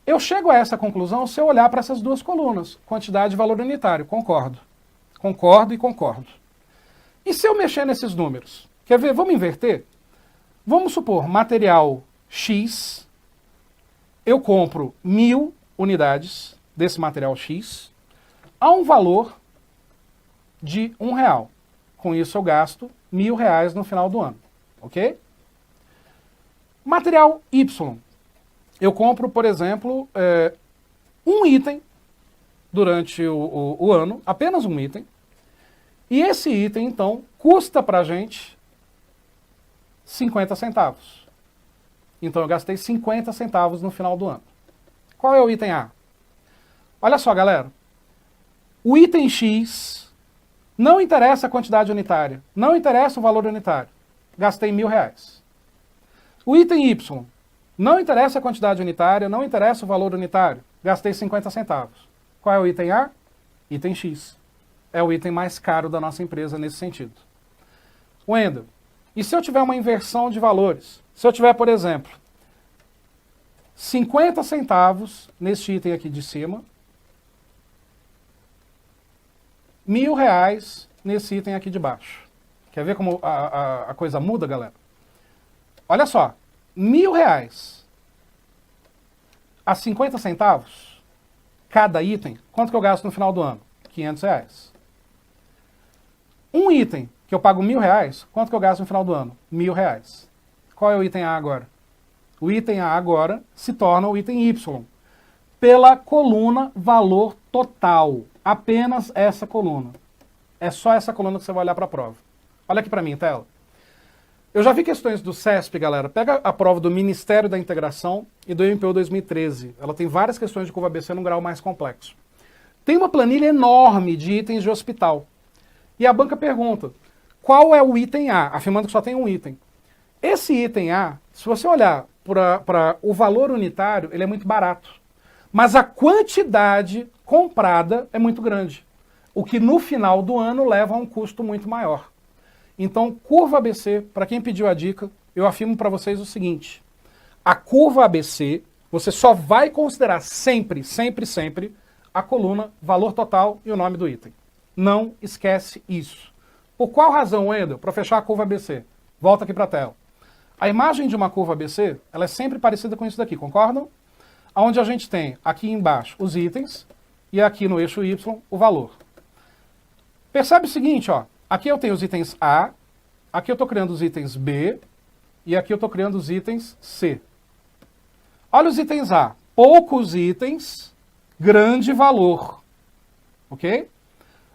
eu chego a essa conclusão se eu olhar para essas duas colunas, quantidade e valor unitário. Concordo. Concordo e concordo. E se eu mexer nesses números? Quer ver? Vamos inverter? Vamos supor, material X, eu compro 1.000 unidades desse material X a um valor de R$1. Com isso eu gasto R$1.000 no final do ano. Ok? Material Y. Eu compro, por exemplo, um item durante o ano, apenas um item, e esse item, então, custa para a gente 50 centavos. Então eu gastei 50 centavos no final do ano. Qual é o item A? Olha só, galera. O item X não interessa a quantidade unitária, não interessa o valor unitário. Gastei R$1.000. O item Y, não interessa a quantidade unitária, não interessa o valor unitário. Gastei 50 centavos. Qual é o item A? Item X. É o item mais caro da nossa empresa nesse sentido. Wendel, e se eu tiver uma inversão de valores? Se eu tiver, por exemplo, 50 centavos neste item aqui de cima, R$1.000 nesse item aqui de baixo. Quer ver como a coisa muda, galera? Olha só, R$1.000 a 50 centavos, cada item, quanto que eu gasto no final do ano? R$500. Um item que eu pago R$1.000, quanto que eu gasto no final do ano? R$1.000. Qual é o item A agora? O item A agora se torna o item Y, pela coluna valor total. Apenas essa coluna. É só essa coluna que você vai olhar para a prova. Olha aqui para mim, tela. Eu já vi questões do CESP, galera. Pega a prova do Ministério da Integração e do MPU 2013. Ela tem várias questões de curva ABC num grau mais complexo. Tem uma planilha enorme de itens de hospital. E a banca pergunta, qual é o item A? Afirmando que só tem um item. Esse item A, se você olhar para o valor unitário, ele é muito barato. Mas a quantidade comprada é muito grande. O que no final do ano leva a um custo muito maior. Então, curva ABC, para quem pediu a dica, eu afirmo para vocês o seguinte. A curva ABC, você só vai considerar sempre, sempre, sempre a coluna valor total e o nome do item. Não esquece isso. Por qual razão, Wendel? Para fechar a curva ABC. Volta aqui para a tela. A imagem de uma curva ABC, ela é sempre parecida com isso daqui, concordam? Onde a gente tem aqui embaixo os itens e aqui no eixo Y o valor. Percebe o seguinte, ó. Aqui eu tenho os itens A, aqui eu estou criando os itens B e aqui eu estou criando os itens C. Olha os itens A. Poucos itens, grande valor. Ok?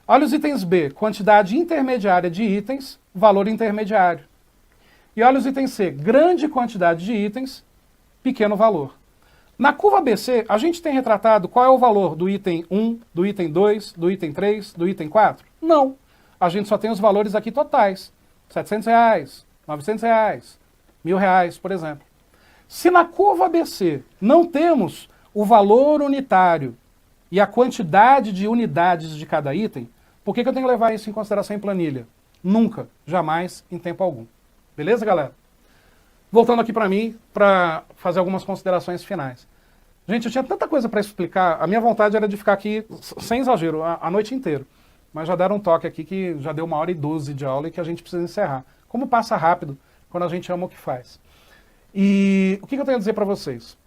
Olha os itens B. Quantidade intermediária de itens, valor intermediário. E olha os itens C. Grande quantidade de itens, pequeno valor. Na curva ABC, a gente tem retratado qual é o valor do item 1, do item 2, do item 3, do item 4? Não. A gente só tem os valores aqui totais. R$700, R$900, R$1.000, por exemplo. Se na curva ABC não temos o valor unitário e a quantidade de unidades de cada item, por que eu tenho que levar isso em consideração em planilha? Nunca, jamais, em tempo algum. Beleza, galera? Voltando aqui para mim, para fazer algumas considerações finais. Gente, eu tinha tanta coisa para explicar, a minha vontade era de ficar aqui, sem exagero, a noite inteira. Mas já deram um toque aqui que já deu 1h12 de aula e que a gente precisa encerrar. Como passa rápido quando a gente ama o que faz. E o que eu tenho a dizer para vocês?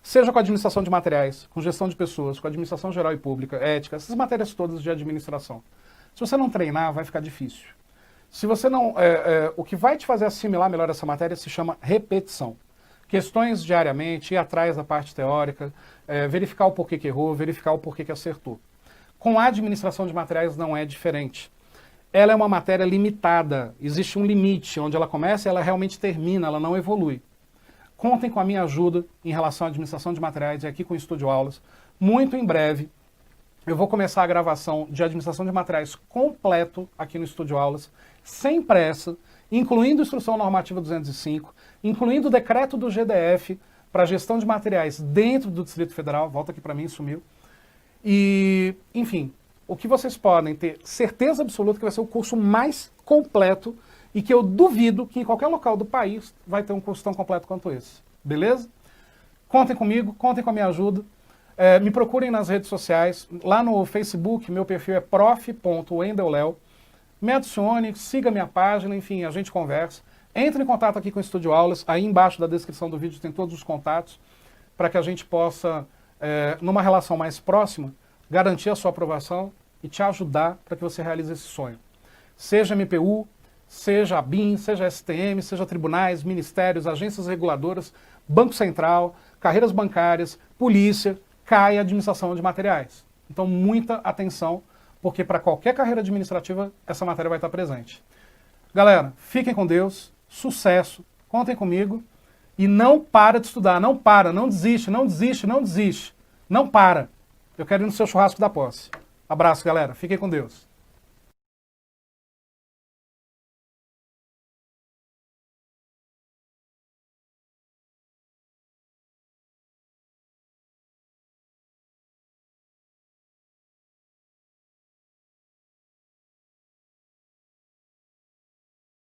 Seja com a administração de materiais, com gestão de pessoas, com a administração geral e pública, ética, essas matérias todas de administração. Se você não treinar, vai ficar difícil. Se você não, o que vai te fazer assimilar melhor essa matéria se chama repetição. Questões diariamente, ir atrás da parte teórica, verificar o porquê que errou, verificar o porquê que acertou. Com a administração de materiais não é diferente. Ela é uma matéria limitada, existe um limite, onde ela começa e ela realmente termina, ela não evolui. Contem com a minha ajuda em relação à administração de materiais e aqui com o Estúdio Aulas. Muito em breve eu vou começar a gravação de administração de materiais completo aqui no Estúdio Aulas, sem pressa, incluindo instrução normativa 205, incluindo o decreto do GDF para gestão de materiais dentro do Distrito Federal. Volta aqui para mim, sumiu. E, enfim, o que vocês podem ter certeza absoluta que vai ser o curso mais completo e que eu duvido que em qualquer local do país vai ter um curso tão completo quanto esse. Beleza? Contem comigo, contem com a minha ajuda. Me procurem nas redes sociais. Lá no Facebook, meu perfil é prof.wendelléo. Me adicione, siga minha página, enfim, a gente conversa. Entre em contato aqui com o Estúdio Aulas. Aí embaixo da descrição do vídeo tem todos os contatos para que a gente possa, numa relação mais próxima, garantir a sua aprovação e te ajudar para que você realize esse sonho. Seja MPU, seja a BIM, seja STM, seja tribunais, ministérios, agências reguladoras, Banco Central, carreiras bancárias, polícia, CAE e administração de materiais. Então, muita atenção, porque para qualquer carreira administrativa, essa matéria vai estar presente. Galera, fiquem com Deus, sucesso, contem comigo e não para de estudar, não para, não desiste, não desiste, não desiste, não para. Eu quero ir no seu churrasco da posse. Abraço, galera, fiquem com Deus.